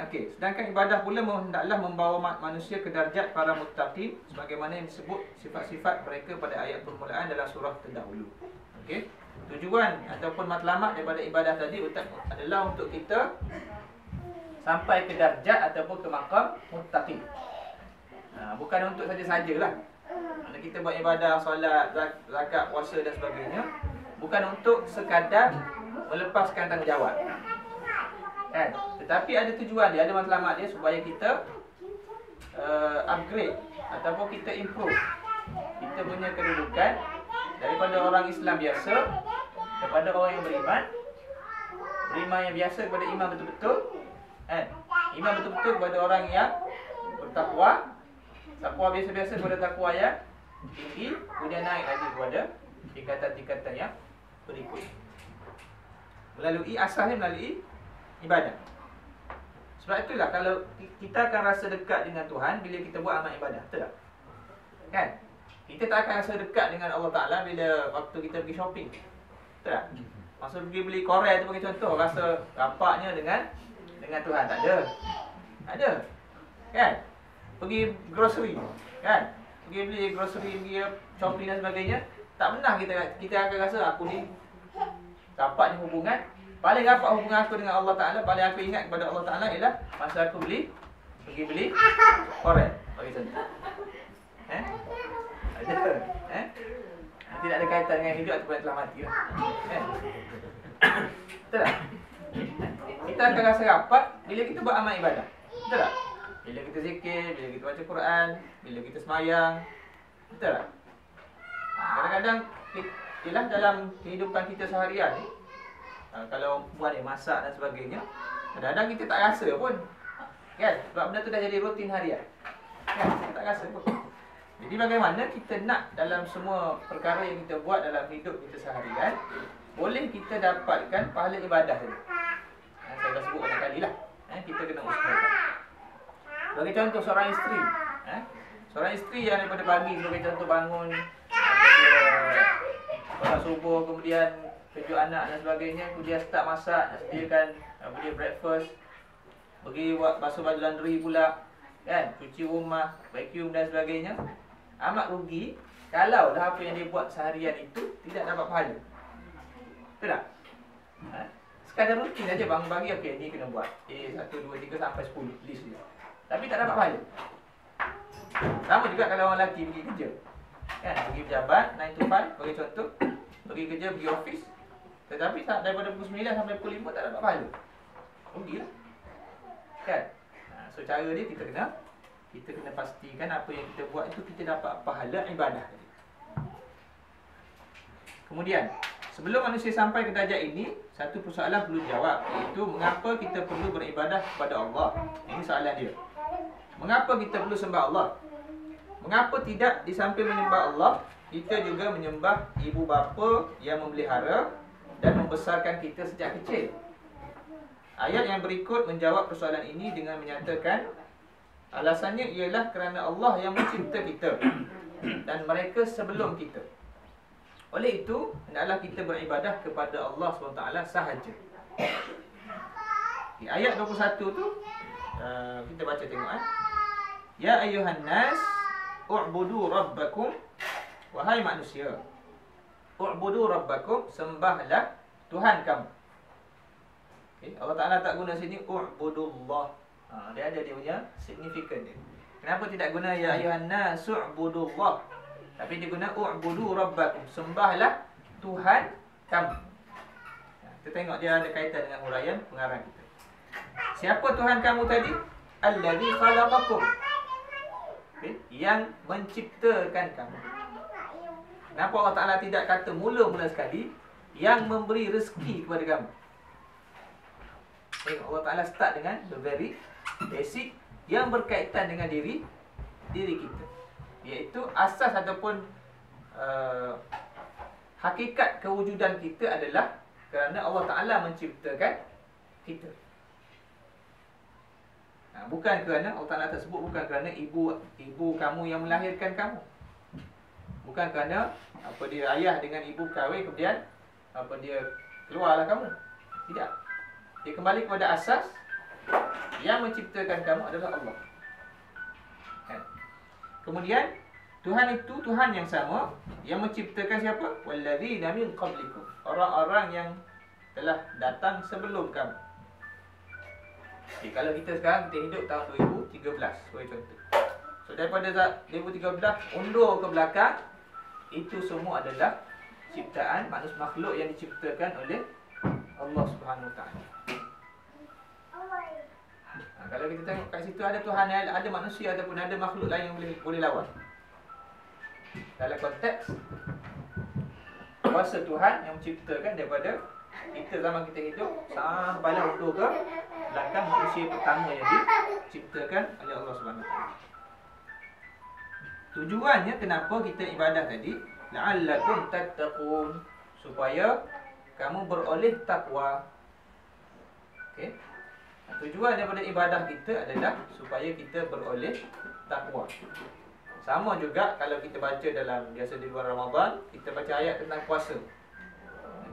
ibadah pula hendaklah membawa manusia ke darjat para muttaqin sebagaimana yang disebut sifat-sifat mereka pada ayat permulaan dalam surah terdahulu. Okey. Tujuan ataupun matlamat daripada ibadah tadi adalah untuk kita sampai ke darjat ataupun ke maqam muttaqin. Bukan untuk saja-sajalah. Kalau kita buat ibadah, solat, zakat, puasa dan sebagainya, bukan untuk sekadar melepaskan tanggungjawab. Kan? Tetapi ada tujuan dia, ada matlamat dia supaya kita upgrade ataupun kita improve kita punya kedudukan daripada orang Islam biasa kepada orang yang beriman yang biasa kepada iman betul-betul, kan? Iman betul-betul kepada orang yang bertakwa, takwa biasa-biasa kepada takwa yang tinggi, kemudian naik lagi kepada tingkatan-tingkatan yang berikut. Asalnya melalui ibadah. Sebab itulah kalau kita akan rasa dekat dengan Tuhan bila kita buat amal ibadah, betul tak? Kan? Kita tak akan rasa dekat dengan Allah Ta'ala bila waktu kita pergi shopping, betul tak? Masa pergi beli korek tu bagi contoh, rasa rapaknya dengan Tuhan. Tak ada. Tak ada. Kan? Pergi grocery, kan? Pergi beli grocery, pergi shopping dan sebagainya. Tak pernah kita akan rasa aku ni rapatnya hubungan. Paling rapat hubungan aku dengan Allah Ta'ala, paling aku ingat kepada Allah Ta'ala ialah masa aku pergi beli korek bagi contoh. Ada. Tidak ada kaitan dengan hidup ataupun telah mati lah. Betul tak? Kita akan rasa rapat bila kita buat amal ibadah. Betul tak? Bila kita zikir, bila kita baca Quran, bila kita semayang. Betul tak? Kadang-kadang ialah dalam kehidupan kita seharian ni, kalau buat masak dan sebagainya, kadang-kadang kita tak rasa pun, kan? Sebab benda tu dah jadi rutin harian, kan? Kita tak rasa pun. Jadi bagaimana kita nak dalam semua perkara yang kita buat dalam hidup kita seharian, boleh kita dapatkan pahala ibadah tadi. Saya dah sebut banyak kali lah. Kita kena usahakan. Sebagai contoh seorang isteri, seorang isteri yang daripada pagi sebagai contoh bangun, solat subuh, kemudian kejut anak dan sebagainya, kemudian start masak, nak sediakan dia breakfast, pergi buat basuh baju laundry pula, kan, cuci rumah, vacuum dan sebagainya. Amat rugi kalau dah apa yang dia buat seharian itu tidak dapat pahala. Betul tak? Sekadar rutin saja bangun pagi, okey ni kena buat 1, 2, 3 sampai 10 list dia. Tapi tak dapat pahala. Sama juga kalau orang lelaki pergi kerja, kan, pergi pejabat 9 to 5 bagi contoh, pergi kerja, pergi office, tetapi daripada pukul 9 sampai pukul 5 tak dapat pahala. Rugilah, kan? So cara dia kita kena pastikan apa yang kita buat itu kita dapat pahala ibadah. Kemudian, sebelum manusia sampai ke darjah ini, satu persoalan perlu dijawab, iaitu mengapa kita perlu beribadah kepada Allah. Ini soalan dia. Mengapa kita perlu sembah Allah? Mengapa tidak di samping menyembah Allah, kita juga menyembah ibu bapa yang memelihara dan membesarkan kita sejak kecil? Ayat yang berikut menjawab persoalan ini dengan menyatakan alasannya ialah kerana Allah yang mencipta kita dan mereka sebelum kita. Oleh itu, hendaklah kita beribadah kepada Allah SWT sahaja. Di ayat 21 tu, kita baca tengok. Ya ayuhan nas, u'budu rabbakum. Wahai manusia, u'budu rabbakum, sembahlah Tuhan kamu. Okay, Allah Ta'ala tak guna sini u'budullah. Dia ada dia punya signifikan dia. Kenapa tidak guna ya ayuhan nas u'budullah, tapi dia guna u'budu rabbakum, sembahlah Tuhan kamu. Kita tengok dia ada kaitan dengan huraian pengarang kita. Siapa Tuhan kamu tadi? Allazi khalaqakum, okay, yang menciptakan kamu. Kenapa Allah Ta'ala tidak kata mula-mula sekali yang memberi rezeki kepada kamu? Tengok, Allah Ta'ala start dengan the very basic yang berkaitan dengan diri kita, iaitu asas ataupun hakikat kewujudan kita adalah kerana Allah Ta'ala menciptakan kita. Bukan kerana Allah Ta'ala tersebut, bukan kerana ibu kamu yang melahirkan kamu, bukan kerana dia ayah dengan ibu kahwin kemudian dia keluarlah kamu. Tidak. Dia kembali kepada asas yang menciptakan kamu adalah Allah. Kemudian Tuhan itu Tuhan yang sama yang menciptakan siapa? Walladzina min qablikum, orang-orang yang telah datang sebelum kamu. Okay, kalau kita sekarang kita hidup tahun 2013 sebagai contoh. So daripada 2013 undur ke belakang, itu semua adalah ciptaan manusia, makhluk yang diciptakan oleh Allah Subhanahu Wa Taala. Kalau kita tengok kat situ ada Tuhan, ada manusia ataupun ada makhluk lain yang boleh lawan. Dalam konteks kuasa Tuhan yang menciptakan daripada kita zaman kita hidup sampailah undur ke belakang, manusia pertama yang diciptakan oleh Allah Subhanahu Wa Taala. Tujuannya kenapa kita ibadah tadi, la'allakum tattaqun, supaya kamu beroleh takwa. Okey. Tujuan daripada ibadah kita adalah supaya kita beroleh takwa. Sama juga kalau kita baca dalam biasa di luar Ramadan, kita baca ayat tentang puasa.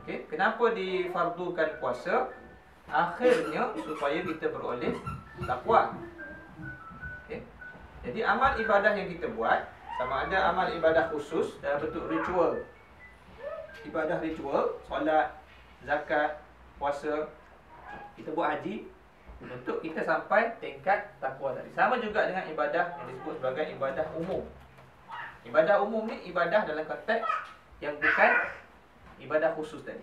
Okey, kenapa difardukan puasa? Akhirnya supaya kita beroleh takwa. Okey. Jadi amal ibadah yang kita buat, sama ada amal ibadah khusus dalam bentuk ritual, ibadah ritual, solat, zakat, puasa, kita buat haji untuk kita sampai tingkat takwa tadi. Sama juga dengan ibadah yang disebut sebagai ibadah umum. Ibadah umum ni ibadah dalam konteks yang bukan ibadah khusus tadi.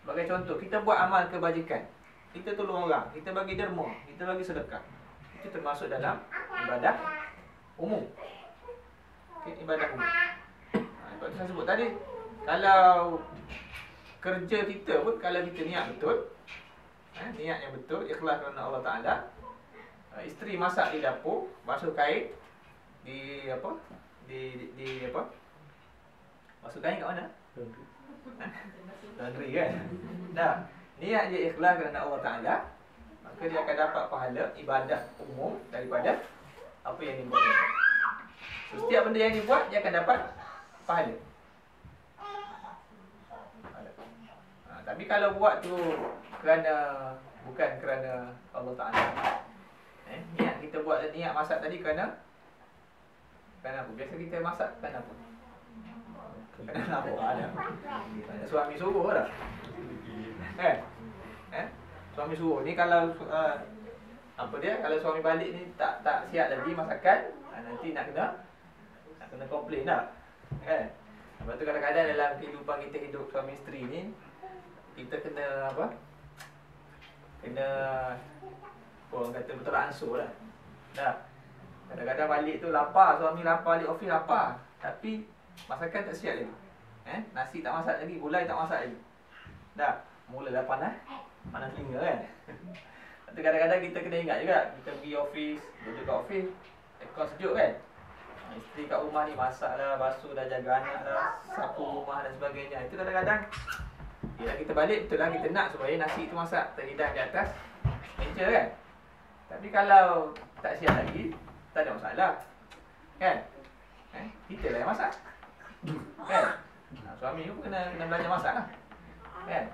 Sebagai contoh, kita buat amal kebajikan, kita tolong orang, kita bagi derma, kita bagi sedekah, itu termasuk dalam ibadah umum. Okay, ibadah umum. Sebab tu saya sebut tadi, kalau kerja kita pun, kalau kita niat betul, niat yang betul, ikhlas kerana Allah Ta'ala, isteri masak di dapur, basuh kain di apa? Di apa? Basuh kain kat mana? Laundry kan? Nah, niat dia ikhlas kerana Allah Ta'ala, maka dia akan dapat pahala ibadah umum daripada apa yang dibuat. Setiap benda yang dibuat, dia akan dapat pahala. Tapi kalau buat tu bukan kerana Allah Ta'ala, niat kita buat niat masak tadi kerana apa? Biasa kita masak kerana apa? Kerana apa? Ada suami suruh dah. Suami suruh ni kalau kalau suami balik ni tak siap lagi masakan, nanti nak kena komplain dah. Sebab tu kadang-kadang dalam kehidupan kita hidup suami isteri ni, kita kena apa? Kena orang kata betul ansur lah. Kadang-kadang balik tu lapar, suami lapar, balik office lapar, tapi masakan tak siap lagi. Nasi tak masak lagi, gulai tak masak lagi. Mulalah panas telinga kan. Tapi kadang-kadang kita kena ingat juga, kita pergi office, duduk kat office, aircon sejuk kan. Isteri kat rumah ni masak lah, basuh dah, jaga anak dah, sapu rumah dan sebagainya. Itu kadang-kadang bila kita balik, betul lah kita nak supaya nasi tu masak terhidang di atas meja kan. Tapi kalau tak siap lagi, tak ada masalah kan. Kita lah yang masak kan. Suami tu kena belajar masak lah kan.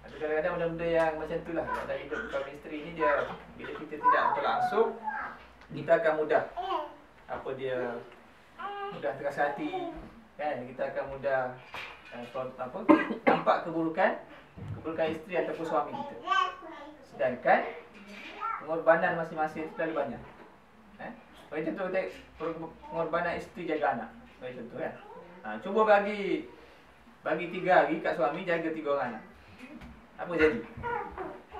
Tapi kadang-kadang benda-benda yang macam tu lah, dalam hidup suami isteri ni, dia bila kita tidak betul langsung, kita akan mudah mudah terasa hati kan. Kita akan mudah nampak keburukan isteri ataupun suami kita, sedangkan pengorbanan masing-masing itu terlalu banyak. Bagi contoh, pengorbanan isteri jaga anak, bagi contoh kan. Cuba bagi 3 hari kat suami jaga 3 orang anak, apa jadi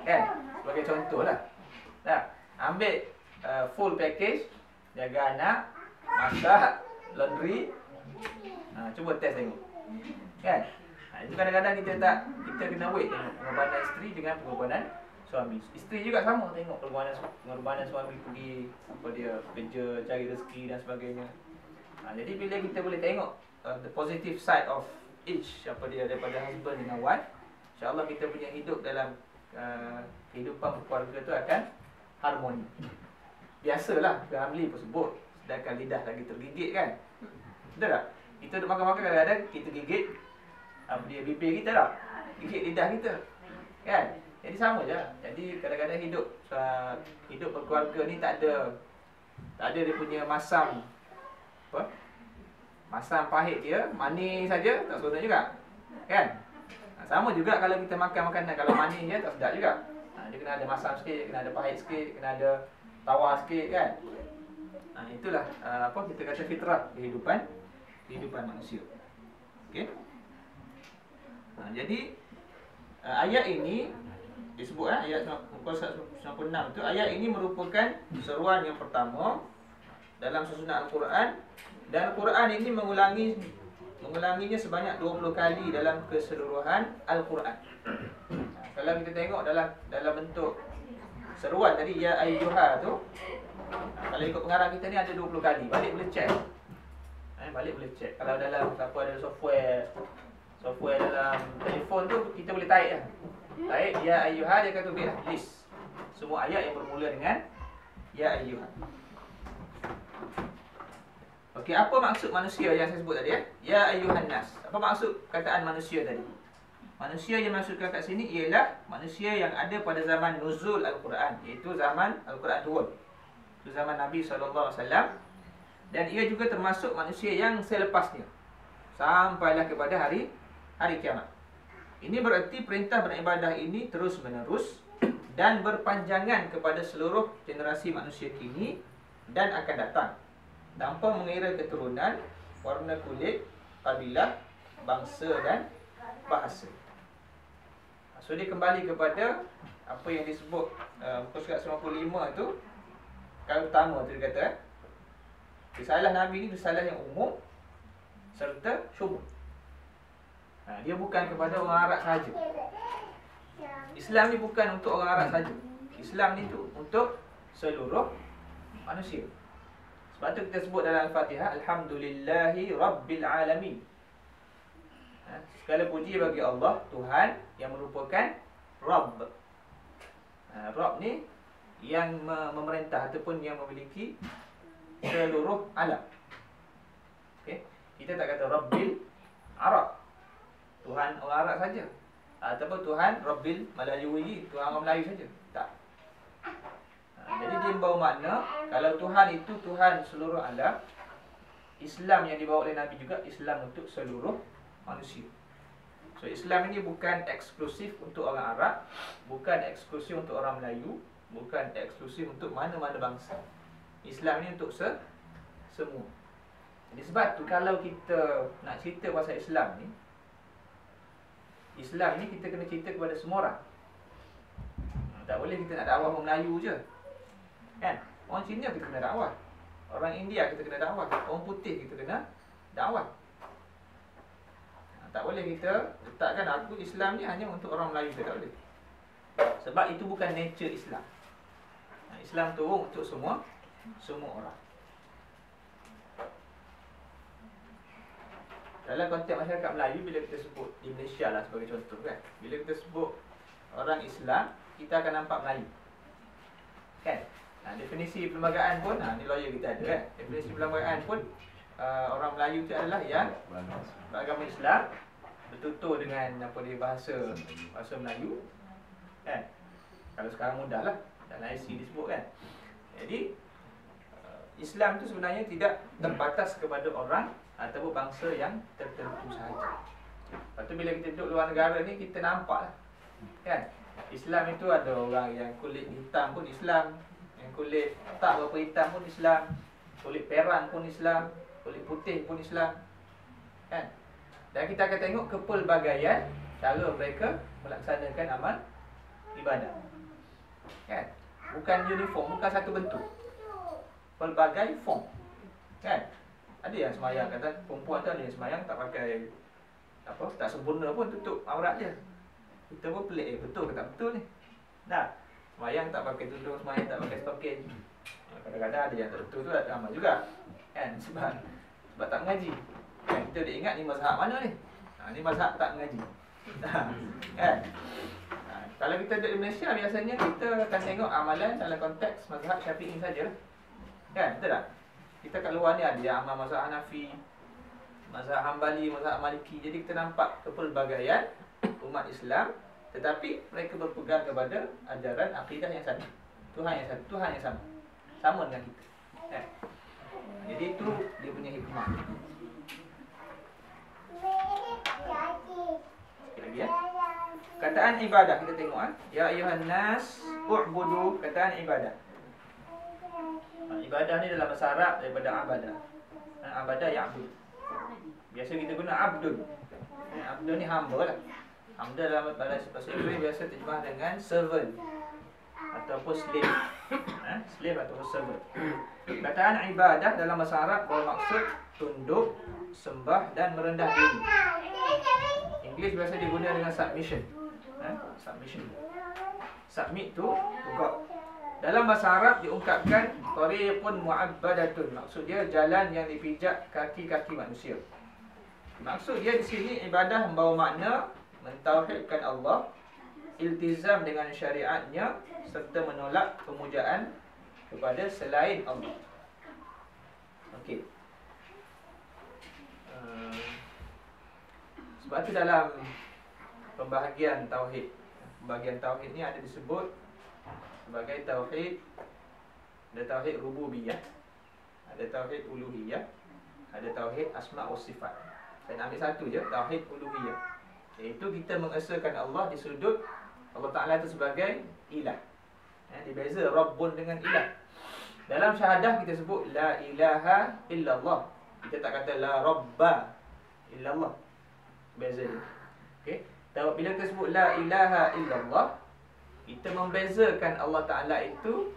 kan? Sebagai contoh lah. Ambil full package, jaga anak, masak, laundry, cuba test tengok kan. Itu kadang-kadang kita kena wait tengok pengorbanan isteri dengan pengorbanan suami. Isteri juga sama, tengok pengorbanan suami pergi dia kerja, cari rezeki dan sebagainya. Jadi bila kita boleh tengok the positive side of each, daripada husband dengan wife, insya-Allah kita punya hidup dalam kehidupan berkeluarga tu akan harmoni. Biasalah family pun sebut, sedangkan lidah lagi tergigit kan. Betul tak? Kita duduk makan-makan, kadang-kadang kita gigit dia bibir kita tak? Gigit lidah kita kan? Jadi sama je. Jadi kadang-kadang hidup berkeluarga ni tak ada dia punya masam pahit dia, manis saja tak seronok juga kan. Sama juga kalau kita makan makanan, kalau manis je tak sedap juga. Dia kena ada masam sikit, kena ada pahit sikit, kena ada tawar sikit kan. Itulah kita kata fitrah kehidupan manusia. Okey. Jadi ayat ini disebut ayat muka 96 tu, ayat ini merupakan seruan yang pertama dalam susunan Al-Quran, dan Al-Quran ini mengulanginya sebanyak 20 kali dalam keseluruhan Al-Quran. Kalau kita tengok dalam bentuk seruan tadi, ya ayyuha tu, kalau ikut pengarang kita ni ada 20 kali. Balik boleh check. Kalau dalam siapa ada software dalam telefon tu, kita boleh tarik lah. Tarik ya ayyuha, dia akan tulis list semua ayat yang bermula dengan ya ayyuha. Okey, apa maksud manusia yang saya sebut tadi ya ayyuhan nas? Apa maksud kataan manusia tadi? Manusia yang maksudkan kat sini ialah manusia yang ada pada zaman nuzul Al-Quran, iaitu zaman Al-Quran turun, itu zaman Nabi SAW. Dan ia juga termasuk manusia yang selepasnya sampailah kepada hari kiamat. Ini bererti perintah beribadah ini terus menerus dan berpanjangan kepada seluruh generasi manusia kini dan akan datang, tanpa mengira keturunan, warna kulit, kabilah, bangsa dan bahasa. So dia kembali kepada apa yang disebut muka surat 95 tu. Kalau pertama tu dia kata risalah Nabi ni risalah yang umum serta syumul. Dia bukan kepada orang Arab sahaja. Islam ni bukan untuk orang Arab sahaja. Islam ni tu untuk seluruh manusia. Sebab tu kita sebut dalam Al-Fatihah, Alhamdulillahi Rabbil Alamin. Segala puji bagi Allah, Tuhan yang merupakan Rabb. Rabb ni yang memerintah ataupun yang memiliki seluruh alam. Okay? Kita tak kata Rabbil Arab, Tuhan orang Arab saja, ataupun Tuhan Rabbil Malayuwi, Tuhan orang Melayu saja. Tak. Jadi dia membawa makna kalau Tuhan itu Tuhan seluruh alam. Islam yang dibawa oleh Nabi juga Islam untuk seluruh manusia. So Islam ini bukan eksklusif untuk orang Arab, bukan eksklusif untuk orang Melayu, bukan eksklusif untuk mana-mana bangsa. Islam ini untuk semua. Jadi sebab tu kalau kita nak cerita pasal Islam ni kita kena cerita kepada semua orang. Tak boleh kita nak dakwah orang Melayu je, kan? Orang Cina kita kena dakwah, orang India kita kena dakwah, orang putih kita kena dakwah. Tak boleh kita letakkan aku Islam ni hanya untuk orang Melayu, tak boleh. Sebab itu bukan nature Islam. Islam turun untuk semua orang. Dalam konteks masyarakat Melayu, bila kita sebut di Malaysia lah sebagai contoh, kan, bila kita sebut orang Islam, kita akan nampak Melayu, kan? Definisi perlembagaan pun, ni lawyer kita ada, kan? Definisi perlembagaan pun orang Melayu itu adalah yang beragama Islam, bertutur dengan apa dia bahasa Melayu, kan? Kalau sekarang mudah lah, dalam IC disebut, kan? Jadi Islam tu sebenarnya tidak terbatas kepada orang ataupun bangsa yang tertentu sahaja. Lepas tu bila kita duduk luar negara ni, kita nampak lah, kan? Islam itu ada orang yang kulit hitam pun Islam, yang kulit tak berapa hitam pun Islam, kulit perang pun Islam, kulit putih pun Islam, kan? Dan kita akan tengok kepelbagaian cara mereka melaksanakan amal ibadah, kan? Bukan uniform, bukan satu bentuk, pelbagai form, kan? Ada yang semayang, kata perempuan tu ada yang semayang tak pakai apa, tak sempurna pun, tutup aurat je. Kita pun pelik, betul ke tak betul ni? Nah, semayang tak pakai tudung, semayang tak pakai stokin. Kadang-kadang ada yang tak betul tu ada amal juga, kan? Sebab tak mengaji, kan? Kita dah ingat ni mazhab mana ni? Ni mazhab tak mengaji, kan? Kalau kita duduk di Malaysia, biasanya kita akan tengok amalan dalam konteks mazhab Syafi'i sajalah, kan? Betul tak? Kita kat luar ni ada yang amal mazhab Hanafi, mazhab Hambali, mazhab Maliki. Jadi kita nampak kepelbagaian umat Islam, tetapi mereka berpegang kepada ajaran akidah yang sama, Tuhan yang satu, Tuhan yang sama dengan kita, kan? Jadi itu dia punya hikmah. Sekali lagi, ya. Kataan ibadah kita tengok, ya ayuhan nas u'budu, kataan ibadah. Ibadah ni dalam bahasa Arab daripada abadah. Abadah ya'bud. Biasa kita guna abdun. Abdun ni hamba lah. Hamba dalam bahasa Inggeris biasa terjemah dengan servant ataupun slave. Slave ataupun servant. Kataan ibadah dalam bahasa Arab bermaksud tunduk, sembah dan merendah diri. Inggeris biasa diguna dengan submission. Submission. Submit tu God. Dalam bahasa Arab diungkapkan tariqun mu'abbadatun. Maksud dia jalan yang dipijak kaki-kaki manusia. Maksud dia di sini ibadah membawa makna mentauhidkan Allah, iltizam dengan syariatnya serta menolak pemujaan kepada selain Allah. Okey. Sebab tu dalam pembahagian tauhid. Pembahagian tauhid ni ada disebut sebagai tauhid. Ada tauhid rububiyah, ada tauhid uluhiyah, ada tauhid asma' wa sifat. Saya nak ambil satu je, tauhid uluhiyah. Iaitu kita mengesahkan Allah di sudut Allah Ta'ala itu sebagai ilah. Dibeza Rabbun dengan ilah. Dalam syahadah kita sebut la ilaha illallah. Kita tak kata la rabba illallah. Beza dia. Okey. Dan bila kita sebut la ilaha illallah, kita membezakan Allah Ta'ala itu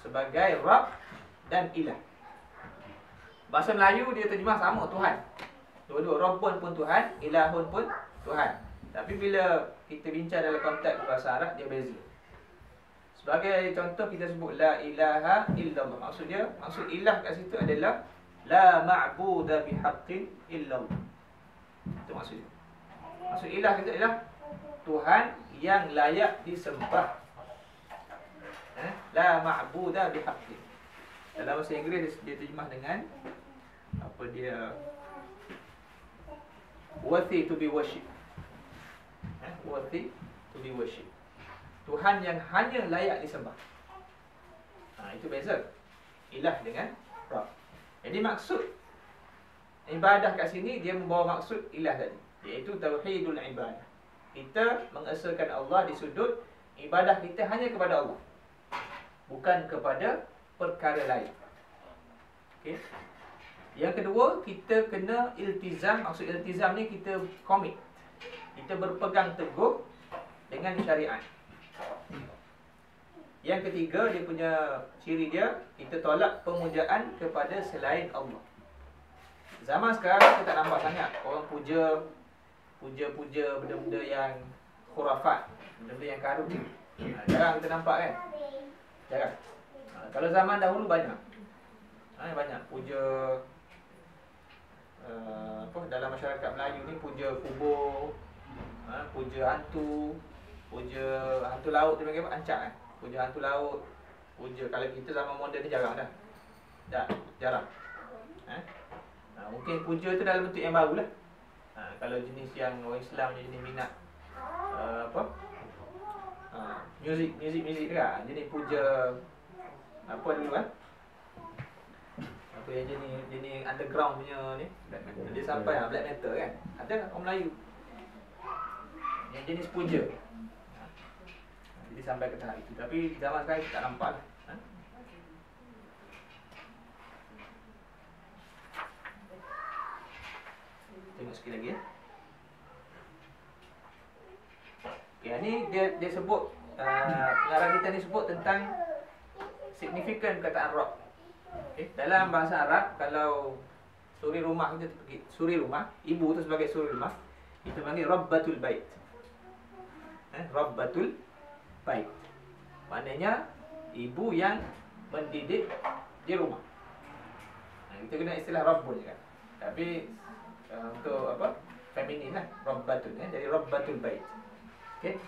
sebagai Rabb dan ilah. Bahasa Melayu dia terjemah sama, Tuhan. Dua-dua, Rabbun pun Tuhan, ilahun pun Tuhan. Tapi bila kita bincang dalam konteks bahasa Arab, dia beza. Sebagai contoh kita sebut la ilaha illallah. Maksud ilah kat situ adalah la ma'buda bihaqqin illallah. Itu maksudnya. Maksud ilah itu adalah Tuhan yang layak disembah. La ma'buda bihaqqin. Dalam bahasa Inggeris dia terjemah dengan apa dia, worthy to be worshipped. Worthy to be worshipped. Tuhan yang hanya layak disembah. Itu beza ilah dengan Rabb. Jadi maksud ibadah kat sini dia membawa maksud ilah tadi, iaitu tauhidul ibadah. Kita mengesahkan Allah di sudut ibadah kita hanya kepada Allah, bukan kepada perkara lain. Okey. Yang kedua, kita kena iltizam. Maksud iltizam ni kita komit. Kita berpegang teguh dengan syariat. Yang ketiga, dia punya ciri dia, kita tolak pemujaan kepada selain Allah. Zaman sekarang kita tak nampak sangat orang puja benda-benda yang khurafat, benda-benda yang karun. Jarang kita nampak kan? Jarang. Kalau zaman dahulu banyak. Banyak puja dalam masyarakat Melayu ni, puja kubur, puja hantu, puja hantu laut dia panggil apa? Ancak kan? Puja hantu laut, puja, kalau kita zaman moden ni jarang dah. Jarang. Mungkin puja tu dalam bentuk yang baru lah. Kalau jenis yang orang Islam jenis minat muzik tu kan, jenis puja apa dulu kan? Apa yang jenis underground punya ni, black metal. Dia sampai black metal kan. Ada orang Melayu yang jenis puja. Jadi sampai ke tahap itu. Tapi zaman sekarang kita tak nampak lah. Tengok sikit lagi ya. Okay, ni dia sebut pengarang kita ni sebut tentang signifikan perkataan Rabb. Okay. Dalam bahasa Arab, kalau suri rumah kita pergi suri rumah, ibu tu sebagai suri rumah, kita panggil Rabbatul Bait. Rabbatul Bait. Maknanya ibu yang mendidik di rumah. Kita guna istilah Rabbun kan. Tapi untuk apa? Feminin lah, Rabbatul. Jadi Rabbatul Bait. Okey.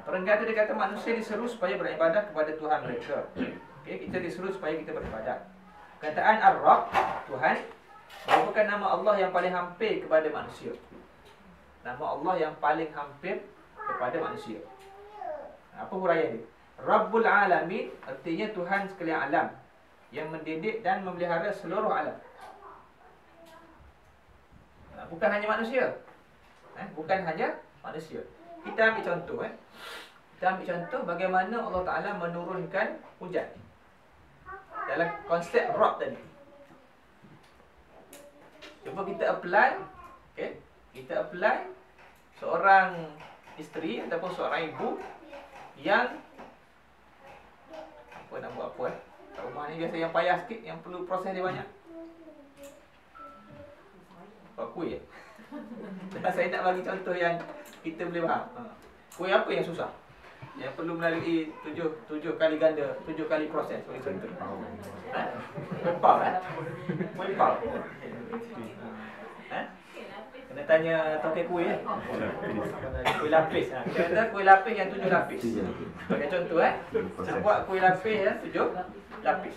Perenggan tu dia kata manusia diseru supaya beribadah kepada Tuhan mereka. Okay, kita disuruh supaya kita beribadah. Kataan Ar-Rabb, Tuhan, merupakan nama Allah yang paling hampir kepada manusia. Nama Allah yang paling hampir kepada manusia. Apa huraian dia? Rabbul Alamin artinya Tuhan sekalian alam, yang mendidik dan memelihara seluruh alam. Bukan hanya manusia. Bukan hanya manusia. Kita ambil contoh. Kita ambil contoh bagaimana Allah Ta'ala menurunkan hujan. Dalam konsep Rabb tadi. Cuba kita apply, okay? Kita apply seorang isteri ataupun seorang ibu yang apa nak buat apa kat rumah ni biasa yang payah sikit, yang perlu proses dia banyak. Buat kuih saya nak bagi contoh yang kita boleh faham. Kuih apa yang susah? Yang perlu melalui 7 kali ganda, 7 kali proses. Boleh contoh. Kuih kan? Kuih kena tanya toke kuih kuih lapis. Kita kata kuih lapis yang 7 lapis. Bagi contoh nak buat kuih lapis yang 7 lapis.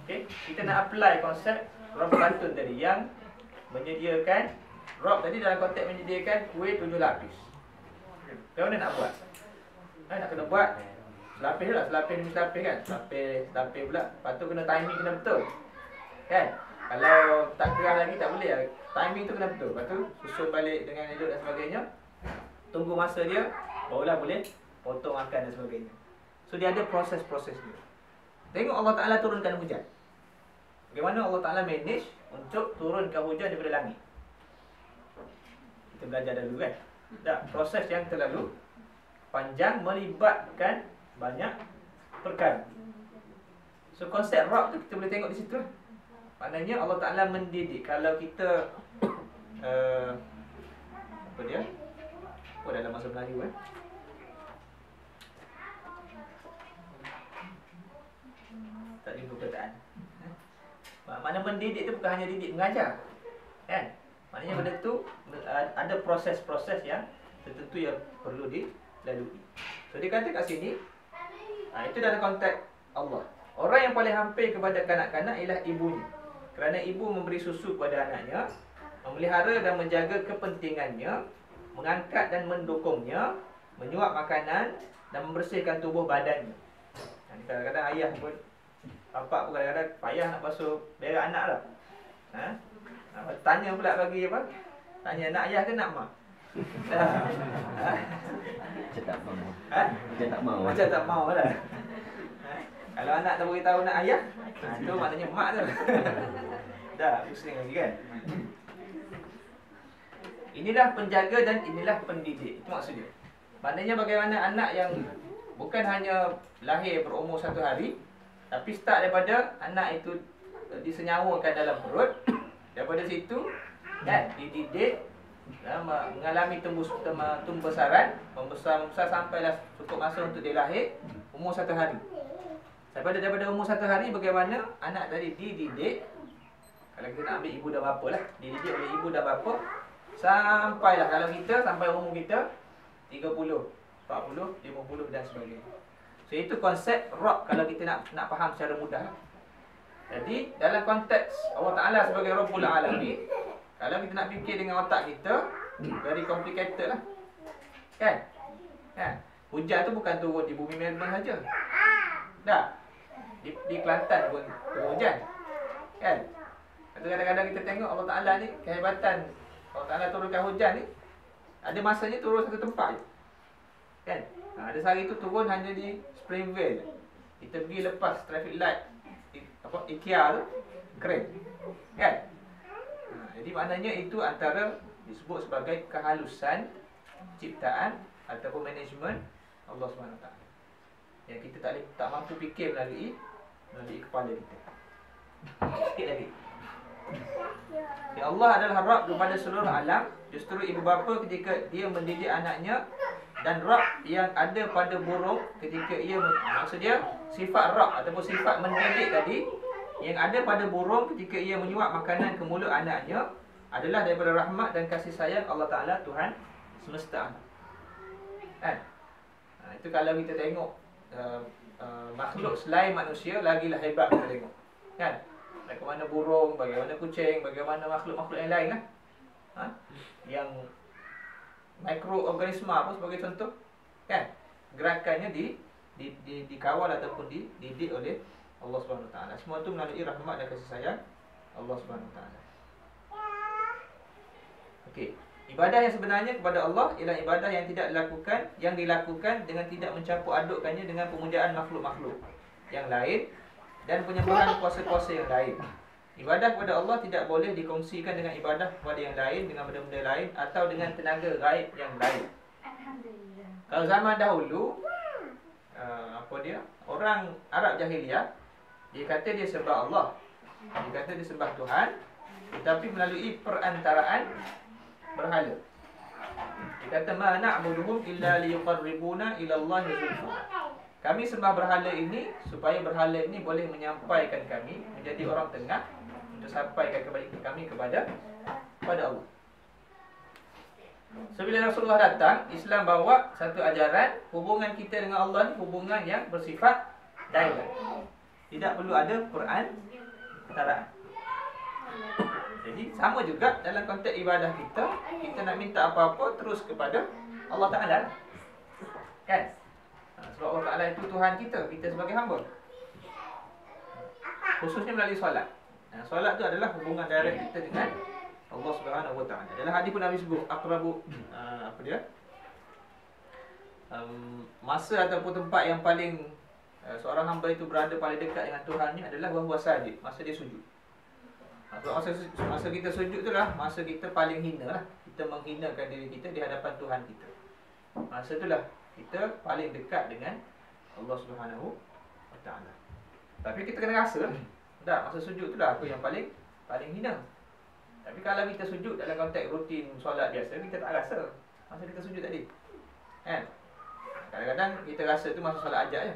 Okey, kita nak apply konsep Rabb Pantun tadi yang menyediakan Rabb tadi dalam konteks menyediakan kuih 7 lapis. Macam mana nak buat? Nak kena buat selapis lah, selapis demi selapis kan. Selapis pula. Lepas tu kena timing kena betul. Kan? Kalau tak keras lagi tak boleh lah. Timing tu kena betul. Lepas tu susun balik dengan elok dan sebagainya. Tunggu masa dia, barulah boleh potong makan dan sebagainya. So dia ada proses-proses dia. Tengok Allah Ta'ala turunkan hujan. Bagaimana Allah Ta'ala manage untuk turunkan hujan daripada langit. Kita belajar dulu kan. Tak, proses yang terlalu panjang melibatkan banyak perkara. So konsep rock tu kita boleh tengok di situ. Maknanya Allah Ta'ala mendidik. Kalau kita apa dia? Oh, dalam bahasa Melayu tak jumpa perkataan. Mana mendidik tu bukan hanya didik mengajar. Kan? Maknanya benda tu ada proses-proses yang tertentu yang perlu dilalui. So dia kata kat sini, itu dalam konteks Allah. Orang yang paling hampir kepada kanak-kanak ialah ibunya. Kerana ibu memberi susu kepada anaknya, memelihara dan menjaga kepentingannya, mengangkat dan mendukungnya, menyuap makanan dan membersihkan tubuh badannya. Kadang-kadang ayah pun, bapak pun kadang-kadang payah nak basuh berak anak lah. Tanya pula bagi apa? Tanya nak ayah ke nak mak? Macam tak mau. Macam tak mau. Macam tak mau lah. Kalau anak tak beritahu nak ayah, itu maknanya mak tu. Dah, pusing lagi kan? Inilah penjaga dan inilah pendidik. Itu maksudnya. Maknanya bagaimana anak yang bukan hanya lahir berumur 1 hari, tapi start daripada anak itu disenyawakan dalam perut. Daripada situ kan dididik, mengalami pembesaran, membesar sampailah cukup masa untuk dia lahir, umur 1 hari. Daripada umur 1 hari bagaimana anak tadi dididik. Kalau kita nak ambil ibu dan bapa lah, dididik oleh ibu dan bapa sampailah kalau kita sampai umur kita 30, 40, 50 dan sebagainya. So itu konsep rock kalau kita nak faham secara mudah. Jadi dalam konteks Allah Ta'ala sebagai Rabbul Alamin, kalau kita nak fikir dengan otak kita, very complicated lah. Kan? Hujan tu bukan turun di bumi Melbourne saja. Dah. Di Kelantan pun turun hujan. Kan? Kadang-kadang kita tengok Allah Ta'ala ni, kehebatan Allah Ta'ala turunkan hujan ni, ada masanya turun satu tempat je. Kan? Ada sehari tu turun hanya di Springvale. Kita pergi lepas traffic light IKEA tu, keren. Kan? Jadi maknanya itu antara disebut sebagai kehalusan ciptaan ataupun management Allah SWT. Yang kita tak mampu fikir melalui kepala kita. Sikit lagi. Ya Allah adalah Rabb kepada seluruh alam. Justru ibu bapa ketika dia mendidik anaknya, dan Rabb yang ada pada burung ketika ia, maksudnya sifat Rabb ataupun sifat mendidik tadi yang ada pada burung ketika ia menyuap makanan ke mulut anaknya adalah daripada rahmat dan kasih sayang Allah Ta'ala Tuhan semesta alam. Kan? Itu kalau kita tengok makhluk selain manusia, lagilah hebat kita tengok. Kan? Bagaimana burung, bagaimana kucing, bagaimana makhluk-makhluk yang lain lah. Yang mikroorganisma pun sebagai contoh. Kan? Gerakannya dikawal ataupun dididik oleh Allah SWT. Semua itu melalui rahmat dan kasih sayang Allah SWT. Okey. Ibadah yang sebenarnya kepada Allah ialah ibadah yang dilakukan dengan tidak mencampur adukkannya dengan pemujaan makhluk-makhluk yang lain dan penyembahan kuasa-kuasa yang lain. Ibadah kepada Allah tidak boleh dikongsikan dengan ibadah kepada yang lain, dengan benda-benda lain atau dengan tenaga gaib yang lain. Kalau zaman dahulu, orang Arab jahiliah, dia kata dia sembah Allah, dia kata dia sembah Tuhan, tetapi melalui perantaraan berhala. Dia kata ma na'buduhum illa liyuqarribuna ila Allahi zulfa. Kami sembah berhala ini supaya berhala ini boleh menyampaikan kami menjadi orang tengah untuk sampaikan kebaikan kami kepada Allah. So bila Rasulullah datang, Islam bawa satu ajaran, hubungan kita dengan Allah ni hubungan yang bersifat direct. Tidak perlu ada perantaraan. Jadi sama juga dalam konteks ibadah kita nak minta apa-apa terus kepada Allah Ta'ala. Kan? Sebab Allah Ta'ala itu Tuhan kita sebagai hamba. Khususnya melalui solat. Solat tu adalah hubungan direct kita dengan Allah Subhanahu Wa Ta'ala. Dalam hadis pun Nabi sebut aqrabu masa ataupun tempat yang paling seorang hamba itu berada paling dekat dengan Tuhan ni adalah wahuwa sajid, masa dia sujud. Masa kita sujud tu lah masa kita paling hina lah. Kita menghinakan diri kita di hadapan Tuhan kita. Masa tu lah kita paling dekat dengan Allah Subhanahu Wa Ta'ala. Tapi kita kena rasa lah. Tak, masa sujud tu lah aku yang paling hina. Tapi kalau kita sujud dalam konteks rutin solat biasa, kita tak rasa masa kita sujud tadi. Kan? Kadang-kadang kita rasa tu masa solat hajat je.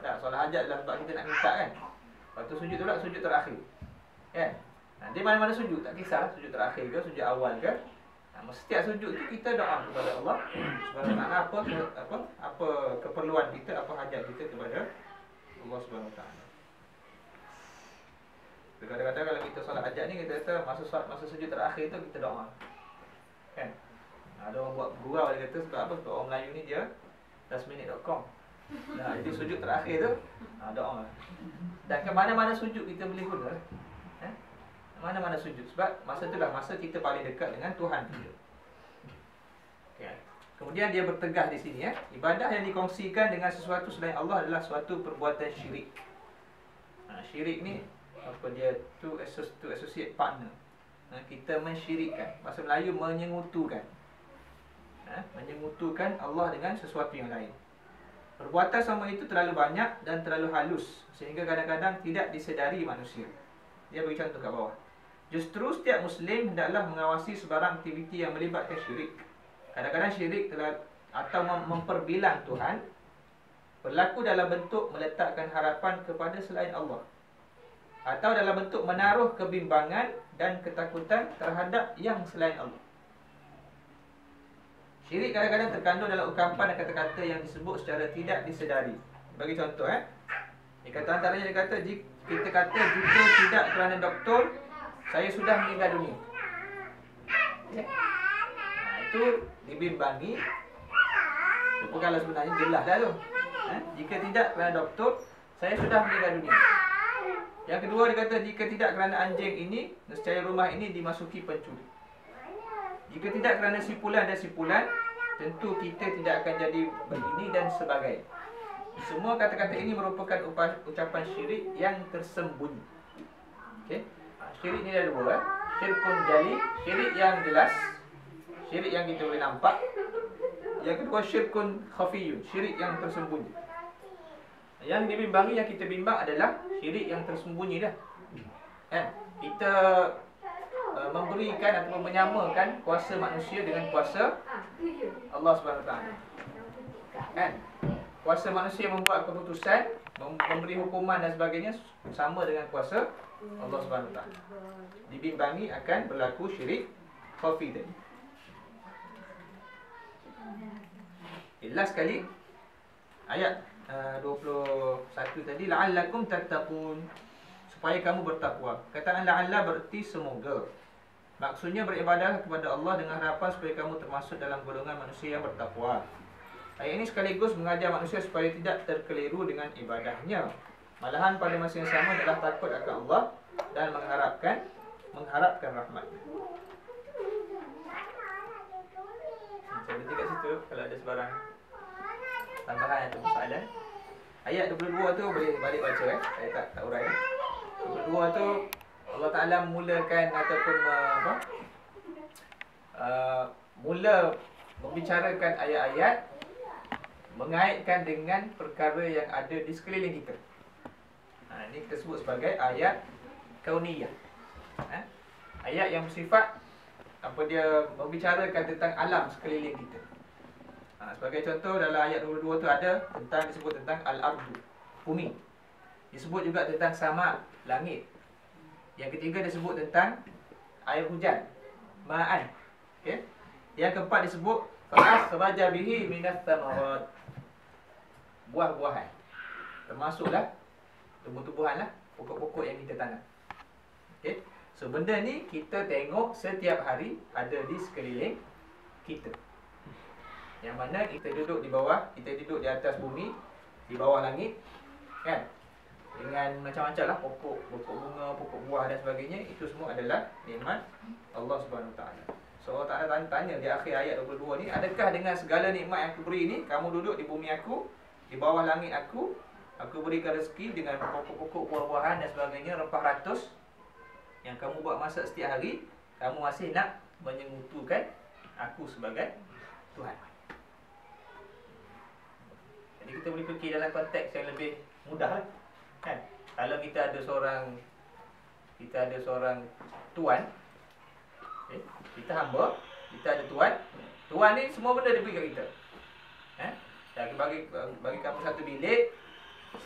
Tak, solat hajat adalah sebab kita nak minta kan. Lepas tu sujud tu lah sujud terakhir. Kan? Nanti mana-mana sujud, tak kisah sujud terakhir ke, sujud awal ke. Setiap sujud tu kita doa kepada Allah Subhanahu Wa Ta'ala apa keperluan kita, apa hajat kita kepada Allah Subhanahu Wa Ta'ala. Kadang-kadang kalau kita solat hajat ni, kita kata masa sujud terakhir tu kita doa. Kan? Ada orang buat gurau, dia kata sebab apa? Sebab orang Melayu ni dia lastminute.com. Jadi sujud terakhir tu doa. Dan ke mana-mana sujud kita boleh guna. Mana-mana sujud. Sebab masa tu lah masa kita paling dekat dengan Tuhan kita. Okay. Kemudian dia bertegah di sini ibadah yang dikongsikan dengan sesuatu selain Allah adalah suatu perbuatan syirik. Syirik ni apa dia tu associate partner. Kita mensyirikkan. Bahasa Melayu menyengutukan. Menyengutukan Allah dengan sesuatu yang lain. Perbuatan sama itu terlalu banyak dan terlalu halus sehingga kadang-kadang tidak disedari manusia. Dia bagi contoh kat bawah. Justru setiap Muslim hendaklah mengawasi sebarang aktiviti yang melibatkan syirik. Kadang-kadang syirik atau memperbilang Tuhan berlaku dalam bentuk meletakkan harapan kepada selain Allah, atau dalam bentuk menaruh kebimbangan dan ketakutan terhadap yang selain Allah. Syirik kadang-kadang terkandung dalam ungkapan dan kata-kata yang disebut secara tidak disedari. Bagi contoh dia kata antaranya, dia kata kita kata jika tidak kerana doktor saya sudah meninggal dunia. Itu dibimbangi. Itu kalau sebenarnya jelas dah tu. Jika tidak kerana doktor saya sudah meninggal dunia. Yang kedua dia kata jika tidak kerana anjing ini nescaya rumah ini dimasuki pencuri. Jika tidak kerana sipulan dan sipulan tentu kita tidak akan jadi begini dan sebagainya. Semua kata-kata ini merupakan ucapan syirik yang tersembunyi. Okey. Syirik ni ada dua. Syirkun jali, syirik yang jelas, syirik yang kita boleh nampak. Yang kedua syirkun khafiyun, syirik yang tersembunyi. Yang dibimbangi, yang kita bimbang adalah syirik yang tersembunyi dah. Kita memberikan atau menyamakan kuasa manusia dengan kuasa Allah Subhanahu Wa Ta'ala. Kuasa manusia membuat keputusan, memberi hukuman dan sebagainya sama dengan kuasa Allah Subhanahu Wa Ta'ala. Dibimbangi akan berlaku syirik khafi tadi. Last sekali ayat 21 tadi, la'allakum tattaqun, supaya kamu bertakwa. Kataan la'alla bererti semoga. Maksudnya beribadah kepada Allah dengan harapan supaya kamu termasuk dalam golongan manusia yang bertakwa. Ayat ini sekaligus mengajar manusia supaya tidak terkeliru dengan ibadahnya. Malahan pada masa yang sama adalah takut akan Allah dan mengharapkan rahmat-Nya. Saya berhenti kat situ. Kalau ada sebarang tambahan atau soalan. Ayat 22 tu boleh balik baca saya tak urai. 22 tu Allah Ta'ala mulakan ataupun mula membicarakan ayat-ayat mengaitkan dengan perkara yang ada di sekeliling kita. Ini kita sebut sebagai ayat kauniyah. Ayat yang bersifat dia membicarakan tentang alam sekeliling kita. Sebagai contoh dalam ayat 22 tu ada disebut tentang al-ardu, bumi. Disebut juga tentang sama, langit. Yang ketiga disebut tentang air hujan, ma'an. Okey. Yang keempat disebut fa'akhraja bihi minats thamarat, buah-buahan. Termasuklah tumbuh-tumbuhan lah, pokok-pokok yang kita tanam. Okey. So benda ni kita tengok setiap hari ada di sekeliling kita. Yang mana kita duduk di bawah, kita duduk di atas bumi, di bawah langit, kan? Dengan macam-macam lah pokok bunga, pokok buah dan sebagainya. Itu semua adalah nikmat Allah Subhanahu Wa Taala. So Allah Taala tanya di akhir ayat 22 ni, adakah dengan segala nikmat yang aku beri ni, kamu duduk di bumi aku, di bawah langit aku berikan rezeki dengan pokok-pokok buah-buahan dan sebagainya, rempah ratus yang kamu buat masak setiap hari, kamu masih nak menyekutukan aku sebagai Tuhan. Jadi kita boleh fikir dalam konteks yang lebih mudah lah, kan? Kalau kita ada seorang tuan, okay? Kita hamba, kita ada tuan. Tuan ni semua benda dia beri kat kita. Bagi kamu satu bilik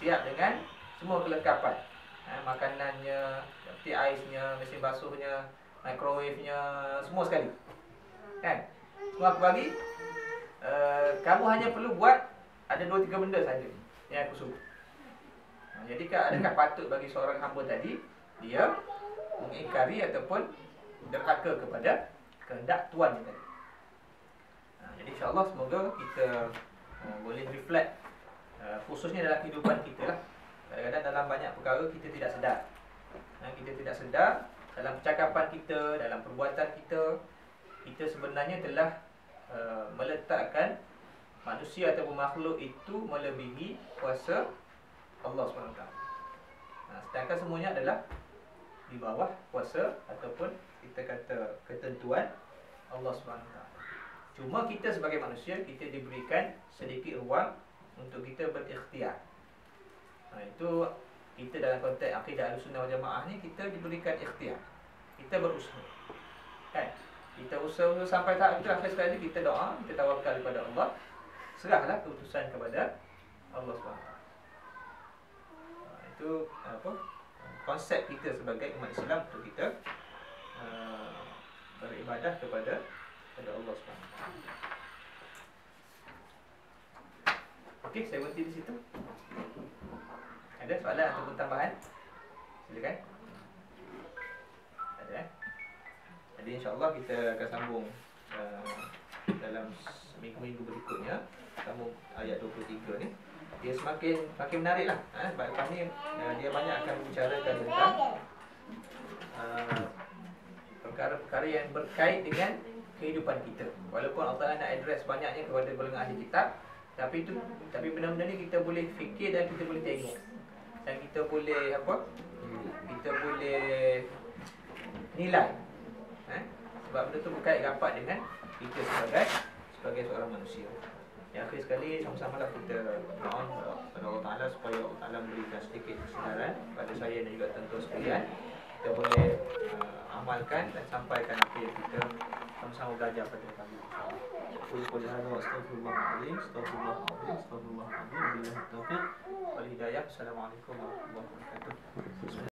siap dengan semua kelengkapan. Makanannya, peti aisnya, mesin basuhnya, microwave-nya, semua sekali. Kan? Semua aku bagi. Kamu hanya perlu buat ada 2-3 benda saja yang aku suruh. Jadi adakah patut bagi seorang hamba tadi dia mengingkari ataupun derhaka kepada kehendak tuan tadi? Jadi insya-Allah semoga kita boleh reflect, khususnya dalam kehidupan kita lah. Kadang-kadang dalam banyak perkara kita tidak sedar. Kita tidak sedar dalam percakapan kita, dalam perbuatan kita, kita sebenarnya telah meletakkan manusia ataupun makhluk itu melebihi kuasa Allah SWT. Sedangkan semuanya adalah di bawah kuasa ataupun kita kata ketentuan Allah SWT. Cuma kita sebagai manusia, kita diberikan sedikit ruang untuk kita berikhtiar. Itu kita dalam konteks akidah Ahlussunnah wal Jamaah ni, kita diberikan ikhtiar. Kita berusaha, kan? Kita usaha sampai tahap itu, akhir sekali kita doa, kita tawakal kepada Allah, serahlah keputusan kepada Allah SWT. Itu konsep kita sebagai umat Islam untuk kita beribadah kepada Allah SWT. Okey, saya berhenti di situ. Ada soalan ataupun tambahan? Silakan. Ada? Jadi insya-Allah kita akan sambung dalam minggu-minggu berikutnya. Sambung ayat 23 ni. Dia semakin menarik lah. Sebab lepas ni dia banyak akan membicarakan tentang perkara-perkara yang berkait dengan kehidupan kita. Walaupun Allah nak address banyaknya kepada golongan ahli kitab, tapi benda-benda ni kita boleh fikir dan kita boleh tengok. Dan kita boleh kita boleh nilai. Sebab benda tu berkait rapat dengan kita sebagai seorang manusia. Yang akhir sekali, sama-samalah kita mohon kepada Allah Ta'ala supaya Allah Ta'ala memberikan sedikit kesedaran kepada saya dan juga tuan-tuan sekalian. Kita boleh amalkan dan sampaikan apa yang kita sama-sama belajar pada kali ini. Assalamualaikum warahmatullahi wabarakatuh.